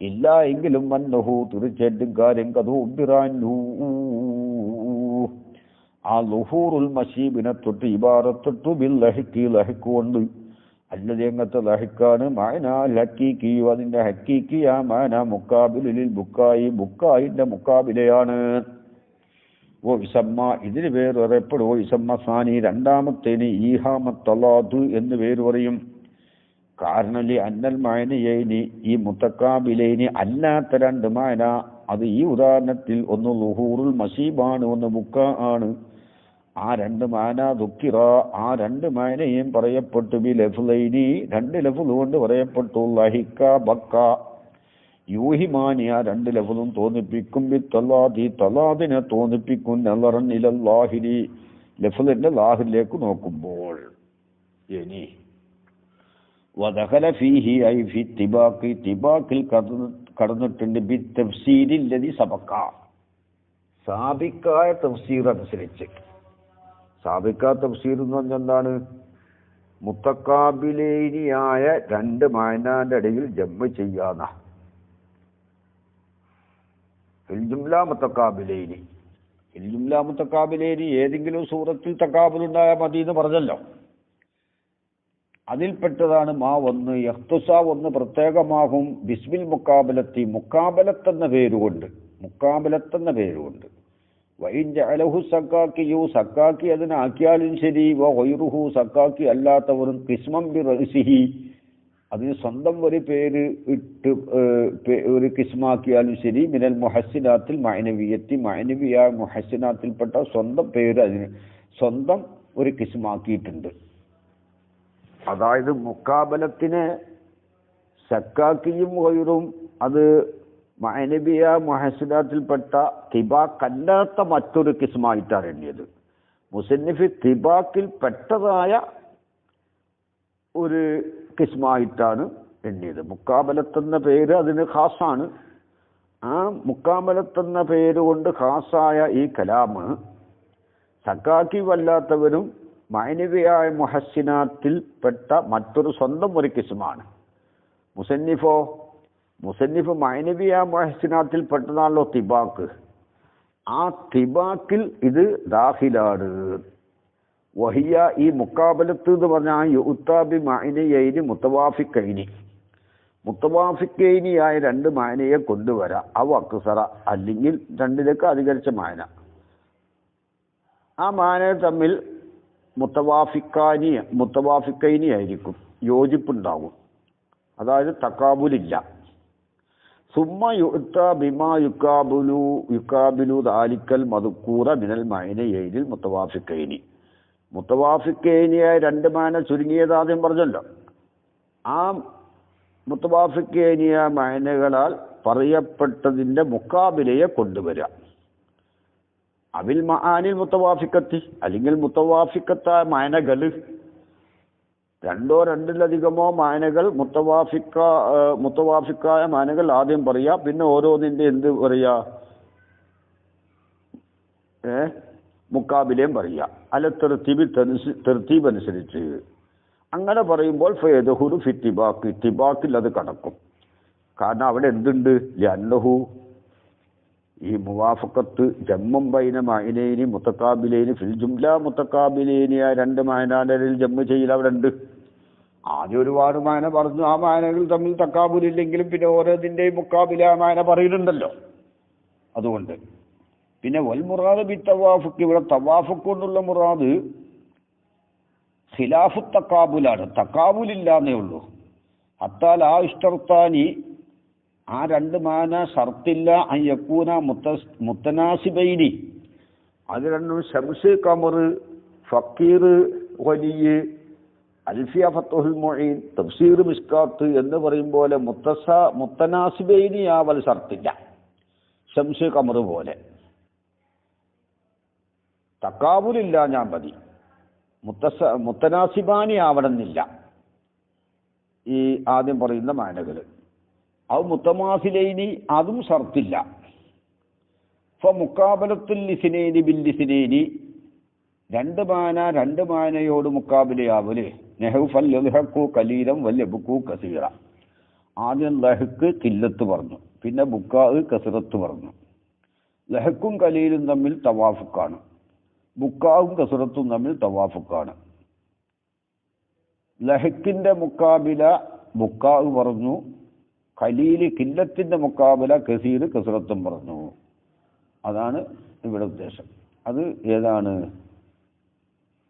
Speaker 1: ഇല്ല എങ്കിലും വന്നഹു, തീർച്ചയായിട്ടും കാര്യം കഥൂബിറാനു, ആ ലുഹൂറുൽ മശീബിനെ തൊട്ട് ഇബാറത്തൊട്ടു ബിൽ ലഹിക്ക്, ലഹിക്കുകൊണ്ട് അല്ലത് എങ്ങനത്തെ ലഹിക്കാണ് മാന ഹക്കീക്കി, അതിന്റെ ഹക്കീക്കി ആ മാന മുക്കാബിലിൽ ബുക്കായി, ബുക്കായിന്റെ മുക്കാബിലയാണ്. ഓ ഇസമ്മ, ഇതിന് പേര് പറയപ്പെടും. ഓ ഇസമ്മ സാനി, രണ്ടാമത്തേന് ഈഹാമത്തലാദ് എന്ന് പേര് പറയും. കാരണം അന്നൽ മായനയേനി, ഈ മുത്തക്കാബിലേനി അല്ലാത്ത രണ്ട് മായന, അത് ഈ ഉദാഹരണത്തിൽ ഒന്ന് ലുഹൂറുൽ മശീബാണ്, ഒന്ന് ബുക്ക ആണ്. ആ രണ്ട് മാന ദുഃഖിറ, ആ രണ്ട് മാനയും പറയപ്പെട്ടു. ബി ലഫ്ലൈനി, രണ്ട് ലഫ്ല് കൊണ്ട് പറയപ്പെട്ടു. ലഹിക്ക ബക്ക യൂഹിമാനി, ആ രണ്ട് ലഫ്ലും തോന്നിപ്പിക്കും. ബി തലാദി, തലാദിനെ തോന്നിപ്പിക്കും. നളറൻ ഇലല്ലാഹിരി, ലഫ്ലിന്റെ ലാഹിലേക്ക് നോക്കുമ്പോൾ. ഇനി വദഖല ഫീഹി ഐ ഫി തിബാഖി, തിബാഖിൽ കടന്നിട്ടുണ്ട്. ബി തഫ്സീരില്ലദി സബഖ, സാബിക്കായ തഫ്സീർ അനുസരിച്ച്. സാബിക്ക തഫ്സീർ എന്ന് പറഞ്ഞാൽ എന്താണ്? മുത്തക്കാബിലേനിയായ രണ്ട് മാനാന്റെ ഇടയിൽ ജമ്മ ചെയ്യാന്ന ഫിൽജുംല മുത്തക്കാബിലേനി. ഫിൽജുംല മുത്തക്കാബിലേനി ഏതെങ്കിലും സൂറത്തിൽ തക്കാബുലുണ്ടായാൽ മതി എന്ന് പറഞ്ഞല്ലോ. അതിൽപ്പെട്ടതാണ് മാ ഒന്ന് യഖ്തുസ, ഒന്ന് പ്രത്യേകമാകും. ബിസ്മിൽ മുക്കാബലത്തി, മുക്കാബലത്തെന്ന പേരുകൊണ്ട്, മുക്കാബലത്തെന്ന പേരുകൊണ്ട്. വൈൻ ജഅലഹു സക്കാക്കിയു, സക്കാക്കി അതിനാക്കിയാലും ശരി. വൈറുഹു, സക്കാക്കി അല്ലാത്തവരും. കിസ്മം ബി റഅ്സിഹി, അതിന് സ്വന്തം ഒരു പേര് ഇട്ട് ഒരു കിസ്മാക്കിയാലും ശരി. മിനൽ മുഹസ്സിനാത്തിൽ മഅനവിയത്തി, മഅനവിയായ മുഹസ്സിനാത്തിൽപ്പെട്ട സ്വന്തം പേര് അതിന് സ്വന്തം ഒരു കിസ്മാക്കിയിട്ടുണ്ട്. അതായത് മുക്കാബലത്തിന് സക്കാക്കിയും വൈറും അത് മഅനബിയ മുഹസ്സിനാത്തിൽപ്പെട്ട തിബാക്കല്ലാത്ത മറ്റൊരു കിസ്മായിട്ടാണ് എണ്ണിയത്. മുസന്നിഫ് തിബാക്കിൽ പെട്ടതായ ഒരു കിസ്മായിട്ടാണ് എണ്ണിയത്. മുക്കാബലത്തെന്ന പേര് അതിന് ഖാസാണ്. ആ മുക്കാബലത്തെന്ന പേര് കൊണ്ട് ഖാസായ ഈ കലാമ് സക്കാക്കി വല്ലാത്തവരും മഅനവിയായ മുഹസ്സിനാത്തിൽ പെട്ട മറ്റൊരു സ്വന്തം ഒരു കിസ്മാണ്. മുസന്നിഫോ, മുസന്നിഫ് മഅനവിയ മുഹസ്സിനാത്തിൽ പെട്ടതാണല്ലോ തിബാക്ക്. ആ തിബാക്കിൽ ഇത് ദാഖിലാണ്. വഹിയ, ഈ മുക്കാബലത്ത് എന്ന് പറഞ്ഞാൽ യുത്താബി മഅനയൈനി മുത്തവാഫിക്കൈനി, മുത്തവാഫിക്കൈനിയായ രണ്ട് മാനയെ കൊണ്ടുവരാം. അവ അക്സറ, അല്ലെങ്കിൽ രണ്ടിലേക്ക് അധികരിച്ച മാന. ആ മാന തമ്മിൽ മുത്തവാഫിക്കൈനി ആയിരിക്കും, യോജിപ്പുണ്ടാവും. അതായത് തക്കാബുലില്ല. സുമ്മ യുഅ്ത ബിമാ യുക്കാബിലു ദാലിക്കൽ മദ്കൂറ മിനൽ മഅനയൈനിൽ മുത്തവാഫിക്കൈനി. മുത്തവാഫിക്കൈനിയായ രണ്ട് മാന ചുരുങ്ങിയത് ആദ്യം പറഞ്ഞല്ലോ. ആ മുത്തവാഫിക്കൈനിയ മാനകളാൽ പറയപ്പെട്ടതിൻ്റെ മുക്കാബിലയെ കൊണ്ടുവരിക. അവിൽ മആനിൽ മുത്തവാഫിക്കത്തി, അല്ലെങ്കിൽ മുത്തവാഫിക്കത്തായ മാനകൾ, രണ്ടോ രണ്ടിലധികമോ മാനകൾ മുത്തവാഫിക്കായ മാനകൾ ആദ്യം പറയാ. പിന്നെ ഓരോന്നിൻ്റെ എന്ത് പറയാ? മുക്കാബിലയും പറയാ. അല്ല തെർത്തീബ് അനുസരിച്ച്. അങ്ങനെ പറയുമ്പോൾ ഫയദഖുലു ഫി തിബാഖ്, തിബാഖിൽ അത് കടക്കും. കാരണം അവിടെ എന്തുണ്ട്? ലഅന്നഹു, ഈ മുവാഫഖത്ത് ജമ്മും ബൈന മഅനൈനി മുത്തക്കാബിലൈനി ഫിൽ ജുംല, മുത്തക്കാബിലൈനിയായ രണ്ട് മാനാലരിൽ ജമ്മ് ചെയ്യൽ അവിടെ ഉണ്ട്. ആദ്യം ഒരുപാട് മാന പറഞ്ഞു. ആ മാനകൾ തമ്മിൽ തക്കാബുലില്ലെങ്കിലും പിന്നെ ഓരോതിൻ്റെയും മുക്കാബില ആ മാന പറയുന്നുണ്ടല്ലോ. അതുകൊണ്ട് പിന്നെ വൽ മുറാദ് ബി തവാഫുക്ക്, ഇവിടെ തവാഫുക്ക് കൊണ്ടുള്ള മുറാദ് ഖിലാഫു തക്കാബുലാണ്. തക്കാബുലില്ലാന്നേ ഉള്ളൂ. ഹത്താൽ ആ ഇഷ്ടർത്താനി, ആ രണ്ട് മാന ഷർത്തില്ല. അയ്യക്കൂന മുത്തനാസിബൈനി, അത് രണ്ടും ശംസ് കമർ, ഫക്കീർ വലിയ, അൽഫിയ ഫത്തുഹുൽ മുഈൻ, തഫ്സീർ മിസ്കാത്ത് എന്ന് പറയും പോലെ മുത്തനാസിബൈനി ആവൽ ഷർത്തില്ല. ശംസ് കമർ പോലെ തക്കാബുലില്ല ഞാൻ മതി. മുത്തനാസിബാനി ആവണമെന്നില്ല ഈ ആദ്യം പറയുന്ന മാനകൾ. അത് മുത്തമാസിലൈനി അതും ഷർത്തില്ല. മുക്കാബലത്തുൽ ലിസ്നൈനി ബിൽ ലിസ്നൈനി, രണ്ട് മാനയോട് മുക്കാബിലയാവല്. നെഹു ഫൽ യദ്ഹഖു ഖലീലൻ വൽ യബ്കു കസീറ. ആദ്യം ലഹക്ക് കില്ലത്ത് പറഞ്ഞു, പിന്നെ ബുക്കാ കസറത്ത് പറഞ്ഞു. ലഹക്കും കലീലും തമ്മിൽ തവാഫുക്കാണ്, ബുക്കാവും കസറത്തും തമ്മിൽ തവാഫുക്കാണ്. ലഹക്കിന്റെ മുക്കാബില ബുക്കാവ് പറഞ്ഞു, ഖലീല് കില്ലത്തിന്റെ മുക്കാബില കസീർ കസറത്തും പറഞ്ഞു. അതാണ് ഇവിടെ ഉദ്ദേശം. അത് ഏതാണ്?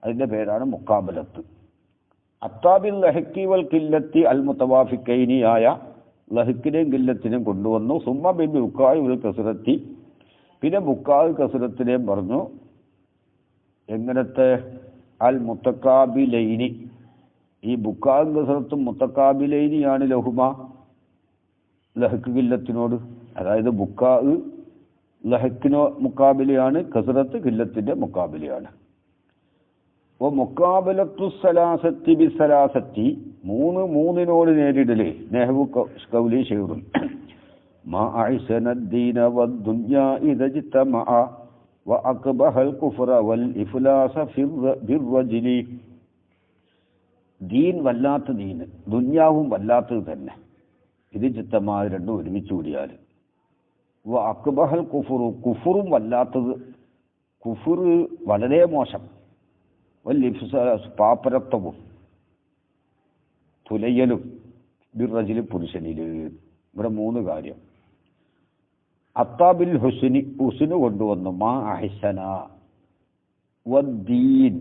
Speaker 1: അതിന്റെ പേരാണ് മുക്കാബലത്ത്. അത്താബിൽ ലഹക്കി വൽ കില്ലത്തി അൽ മുത്തവാഫിക്കൈനി ആയ ലഹക്കിനെയും കില്ലത്തിനെയും കൊണ്ടുവന്നു. സുമ്മ ബിൽ ബുക്കായ് വൽ കസറത്തി, പിന്നെ ബുക്കാവ് കസറത്തിനെയും പറഞ്ഞു. എങ്ങനത്തെ? അൽ മുത്തക്കാബിലൈനി, ഈ ബുക്കാവും കസറത്തും മുത്തക്കാബിലൈനിയാണ് ലഹുമ, ലഹക്ക് കില്ലത്തിനോട്. അതായത് ബുക്കാവ് ലഹക്കിനോ മുക്കാബിലയാണ്, കസറത്ത് കില്ലത്തിന്റെ മുക്കാബിലയാണ്. ഓ മുക്കാബലത്തു സലാസത്തി ബി സലാസത്തി, മൂന്നിനോട് നേരിടല്. നെഹ്വു കൗലി ഷെയ്റുൻ മാ അഹ്സനദ്ദീന വദ്ദുനിയാ ഇദ ജ്തമഅ വഅഖബഹൽ കുഫ്റ വൽ ഇഫ്ലാസ ഫിർറജ്ലി. ദീൻ വല്ലാത്ത ദീന്, ദുനിയാവും വല്ലാത്തത് തന്നെ. ഇത് ചിത്തമായ രണ്ടും ഒരുമിച്ച് കൂടിയാൽ. അക്ബഹൽ കുഫുറു, കുഫുറും വല്ലാത്തത്. കുഫുർ വളരെ മോശം. പാപ്പരത്വവും തുലയലും ബിർറജില് പുരുഷനില്. ഇവിടെ മൂന്ന് കാര്യം. അത്താബിൽ ഹുസ്നു കൊണ്ടുവന്നു. മാ അഹ്സന വദ്ദീൻ,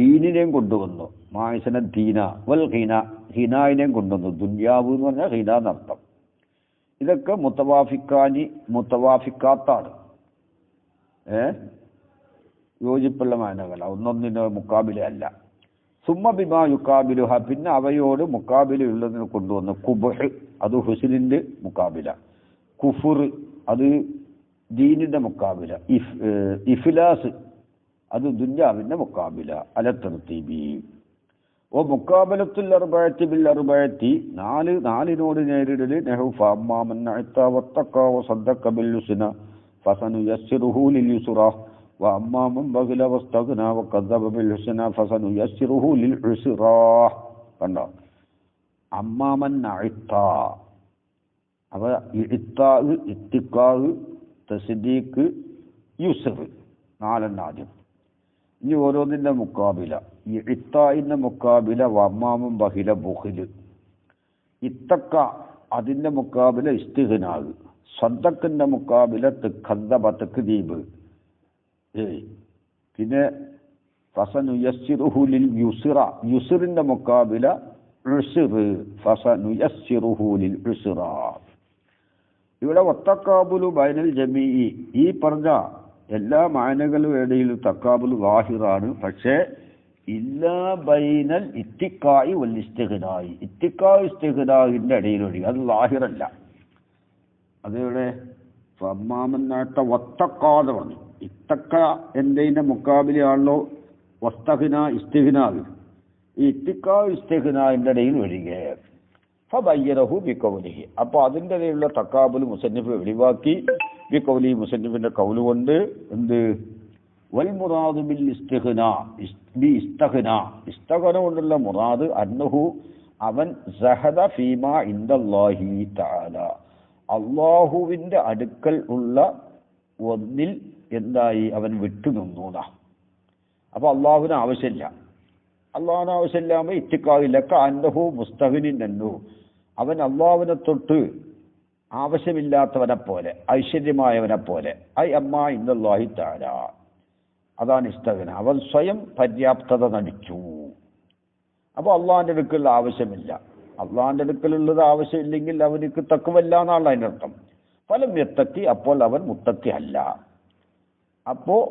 Speaker 1: ദീനിനെയും കൊണ്ടുവന്നു. മാ അഹ്സന ദീന വൽ ഹിന, ഹിനായിനെയും കൊണ്ടുവന്നു. ദുന്യാവ് എന്ന് പറഞ്ഞാൽ ഹിന എന്നർത്ഥം. ഇതൊക്കെ മുത്തവാഫിക്കാത്താണ്, യോജിപ്പുള്ള മാനകൾ, ഒന്നൊന്നിന് മുക്കാബില അല്ല. സുമ്മ ബിമാ യുക്കാബിലുഹ, പിന്നെ അവയോട് മുക്കാബിലുള്ളതിന് കൊണ്ടുവന്നു. കുബ്ഹ്, അത് ഹുസ്നിന്റെ മുക്കാബില. കുഫുർ, അത് ദീനിന്റെ മുക്കാബില. ഇഫ്ലാസ്, അത് ദുന്യാവിന്റെ മുക്കാബില. അലത്തർത്തീബി. ഓ മുക്കാബലത്തുൽ അർബഅത്തി ബിൽ അർബഅത്തി, നാലിനോട് നേരിടല്. നെഹു ഫഅമ്മാമൻ അഅത വത്തഖ വസദ്ദഖ ബിൽ ഹുസ്ന ഫസനുയസ്സിറുഹു ലിൽ യുസ്റ വഅമ്മാമൻ ബഖില വസ്തഗ്ന വകദ്ദബ ബിൽ ഹുസ്ന ഫസനുയസ്സിറുഹു ലിൽ ഉസ്റ. കണ്ടോ? അമ്മാമൻ അഅത, അവ ഇത്താ, ഇത്തിഖാ, തസ്ദീഖ്, യുസ്ർ, നാലെണ്ണം ആദ്യം. ഇനി ഓരോന്നിന്റെ മുക്കാബില. ഈ ഇത്തായിന്റെ മുക്കാബില വമ്മാമും ബഹില ബുഖില്. ഇത്തക്ക, അതിന്റെ മുക്കാബില ഇസ്തിഗ്നാവ്. സദ്ദഖിന്റെ മുക്കാബില ഖദ്ദബ തക്ദീബ്. പിന്നെ ഫസനുയസ്സിറുഹു ലിൽ യുസ്റ, യുസ്റിന്റെ മുക്കാബില ഉസ്ർ. ഫസനുയസ്സിറുഹു ലിൽ ഉസ്റ. ഇവിടെ വത്തക്കാബുലു ബൈനൽ ജമീഇ, ഈ പറഞ്ഞ എല്ലാ മാനകളും ഇടയിൽ തക്കാബുൽ വാഹിറാണ്. പക്ഷേ ഇല്ലാ ബൈനൽ ഇത്തിക്കായി വൽ ഇസ്തിഗ്നായി, ഇത്തിക്കായ് ഇസ്തിഗ്നായിന്റെ ഇടയിലൊഴി, അത് ലാഹിറല്ല. അതിവിടെ ഫമ്മാമന്നാട്ട വത്തക്കാതെ പറഞ്ഞു. ഇത്തക്ക എന്തതിന്റെ മുക്കാബിലാണല്ലോ വസ്തഗ്ന, ഇസ്തിഗ്നാവ്. ഈ ഇത്തിക്കായ് ഇസ്തിഗ്നായിന്റെ ഇടയിൽ ഒഴികെ ഫബയ്യനഹു ബിഖൗലിഹി. അപ്പോൾ അതിൻ്റെ ഇടയിലുള്ള തക്കാബുൽ മുസന്നിഫ് വെളിവാക്കി. ബിഖൗലി, മുസന്നിഫിന്റെ കൗല് കൊണ്ട്. എന്ത്? വൽ മുറാദു ബിൽ ഇസ്തിഗ്നാ, ഇസ്തഗ്ന കൊണ്ടുള്ള മുറാദ് അന്നഹു, അവൻ സഹദ ഫീമാ ഇൻദല്ലാഹി തആല, അള്ളാഹുവിന്റെ അടുക്കൽ ഉള്ള ഒന്നിൽ എന്തായി അവൻ വിട്ടുനിന്നൂന്നാ. അപ്പൊ അള്ളാഹുവിന് ആവശ്യമില്ല. അള്ളാഹുവിന് ആവശ്യമില്ലാമ ഇത്തിക്കാവില്ലക്ക അന്നഹു മുസ്തഹിനിൻ അന്നു, അവൻ അള്ളാഹുവിനെ തൊട്ട് ആവശ്യമില്ലാത്തവനെ പോലെ, ഐശ്വര്യമായവനെ പോലെ. ഐ അമ്മ ഇന്നല്ലാഹി തആല, അതാണ് ഇസ്തഗ്ന. അവൻ സ്വയം പര്യാപ്തത നടിച്ചു. അപ്പോൾ അള്ളാഹിൻ്റെ അടുക്കലുള്ള ആവശ്യമില്ല. അള്ളാഹിൻ്റെ അടുക്കലുള്ളത് ആവശ്യമില്ലെങ്കിൽ അവനിക്ക് തഖ്വല്ല എന്നാണ് അതിൻ്റെ അർത്ഥം. ഫലം യത്തഖി, അപ്പോൾ അവൻ മുത്തഖി അല്ല. അപ്പോൾ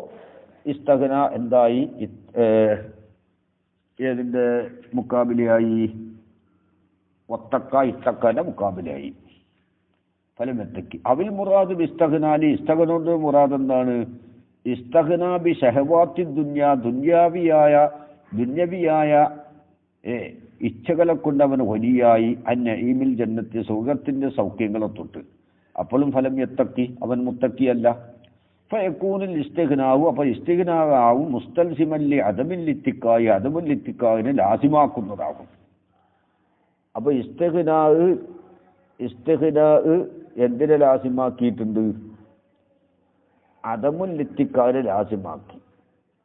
Speaker 1: ഇസ്തഗ്ന എന്തായി? ഏതിൻ്റെ മുക്കാബിലയായി? ഒത്തക്ക ഇത്തക്കൻ്റെ മുക്കാബിലയായി. ഫലം യത്തഖി. അവിൽ മുറാദ് ബിസ്തഗ്നാലി, ഇസ്തഗ്നോട് മുറാദ് എന്താണ്? ഇസ്തഗ്ന ബി ഷഹവാത്തി ദുന്യ, ദുന്യവിയായ ഇച്ഛകളെ കൊണ്ട് അവൻ വലിയായി അന്നഈമിൽ ജന്നത്തി, സുഖത്തിന്റെ സൗഖ്യങ്ങളെ തൊട്ട്. അപ്പോഴും ഫലം യത്തഖി, അവൻ മുത്തഖിയല്ല. ഫയകൂനുൽ ഇസ്തിഗ്നാവു, അപ്പോൾ ഇസ്തിഗ്നാവും മുസ്തൽസിമല്ലി അദമിൽ ഇത്തിക്കായി, അദമുൽ ഇത്തിക്കായിനെ ലാസിമാക്കുന്നതാകും. അപ്പോൾ ഇസ്തിഗ്നാ എന്തിനെ ലാസിമാക്കിയിട്ടുണ്ട്? അദമുൽ ഇത്തിക്കായിനെ ലാസിമാക്കി.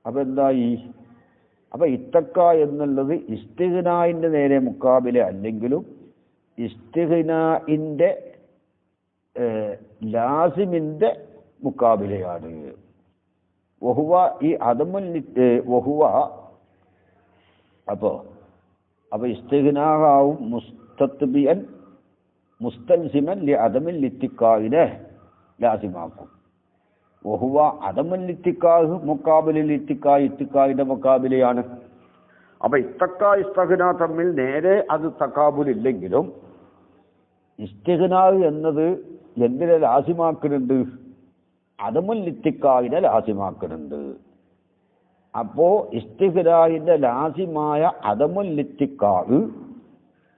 Speaker 1: അപ്പോൾ എന്തായി? അപ്പോൾ ഇത്തക്ക എന്നുള്ളത് ഇസ്തിഗ്നായിൻ്റെ നേരെ മുക്കാബില അല്ലെങ്കിലും ഇസ്തിഗ്നാഇൻ്റെ ലാസിമിൻ്റെ മുക്കാബിലയാണ്. വഹുവ ഈ അദമുൽ വഹുവ. അപ്പോൾ ഇസ്തിഗ്നാവും മുസ്തത്ബിയൻ മുസ്തൽസിമൻ ലി അദമിൽ ഇത്തിക്കായിനെ ലാസിമാക്കും. വഹുവ അദമുൽ ഇത്തിക്കാഹ് മുക്കാബിലിൽ ഇത്തിക്കായ്, ഇത്തിക്കായിൻ്റെ മുക്കാബിലയാണ്. അപ്പോൾ ഇത്തക്ക ഇസ്തഗ്ന തമ്മിൽ നേരെ അത് തക്കാബുലില്ലെങ്കിലും ഇസ്തിഗ്ന എന്നത് എന്തിനെ ലാസിമാക്കുന്നുണ്ട്? അദമുൽ ഇത്തിക്കായിനെ ലാസിമാക്കുന്നുണ്ട്. അപ്പോൾ ഇസ്തിഗ്നാഇന്റെ ലാസിമായ അദമുൽ ഇത്തിക്കാഹ്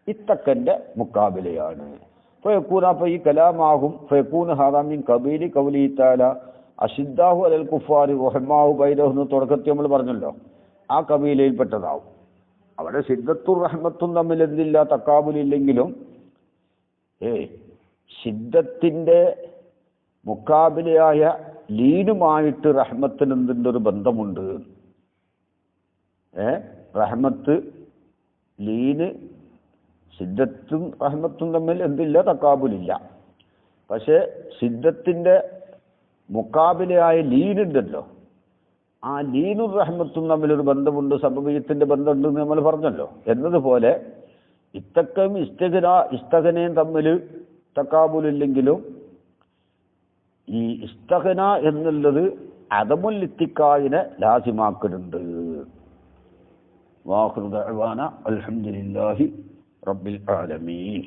Speaker 1: ഇത്തക്കൻ്റെ മുക്കാബിലയാണ്. ഫയക്കൂന, അപ്പോൾ ഈ കലാമാകും ഫയക്കൂന ഹാദാ മിൻ ഖബീലി ഖൗലി തആല അഷിദ്ദാഹു അലൽ കുഫാരി റഹ്മാഹു ബൈനഹും എന്ന് തുടക്കത്തിൽ നമ്മൾ പറഞ്ഞല്ലോ, ആ കബീലയിൽപ്പെട്ടതാവും. അവിടെ ശിദ്ദത്തും റഹ്മത്തും തമ്മിൽ എന്തില്ല? തക്കാബുലില്ലെങ്കിലും ശിദ്ദത്തിൻ്റെ മുക്കാബിലയായ ലീനുമായിട്ട് റഹ്മത്തിന് എന്തിൻ്റെ ഒരു ബന്ധമുണ്ട്. റഹ്മത്ത് ലീന്, ശിദ്ദത്തും റഹ്മത്തും തമ്മിൽ എന്തില്ല? തക്കാബുലില്ല. പക്ഷേ ശിദ്ദത്തിൻ്റെ മുക്കാബിലയായ ലീനുണ്ടല്ലോ, ആ ലീനും റഹ്മത്തും തമ്മിലൊരു ബന്ധമുണ്ട്, സബബിയത്തിൻ്റെ ബന്ധമുണ്ടെന്ന് നമ്മൾ പറഞ്ഞല്ലോ. എന്നതുപോലെ ഇത്തക്കയും ഇസ്തഗ്നയും തമ്മിൽ തക്കാബുലില്ലെങ്കിലും ഈ ഇസ്തഗ്ന എന്നുള്ളത് അദമുൽ ഇത്തിക്കായിനെ ലാസിമാക്കുന്നുണ്ട്. വാഖിറു ദഅ്വാന അൽഹംദുലില്ലാഹി റബ്ബിൽ ആലമീൻ.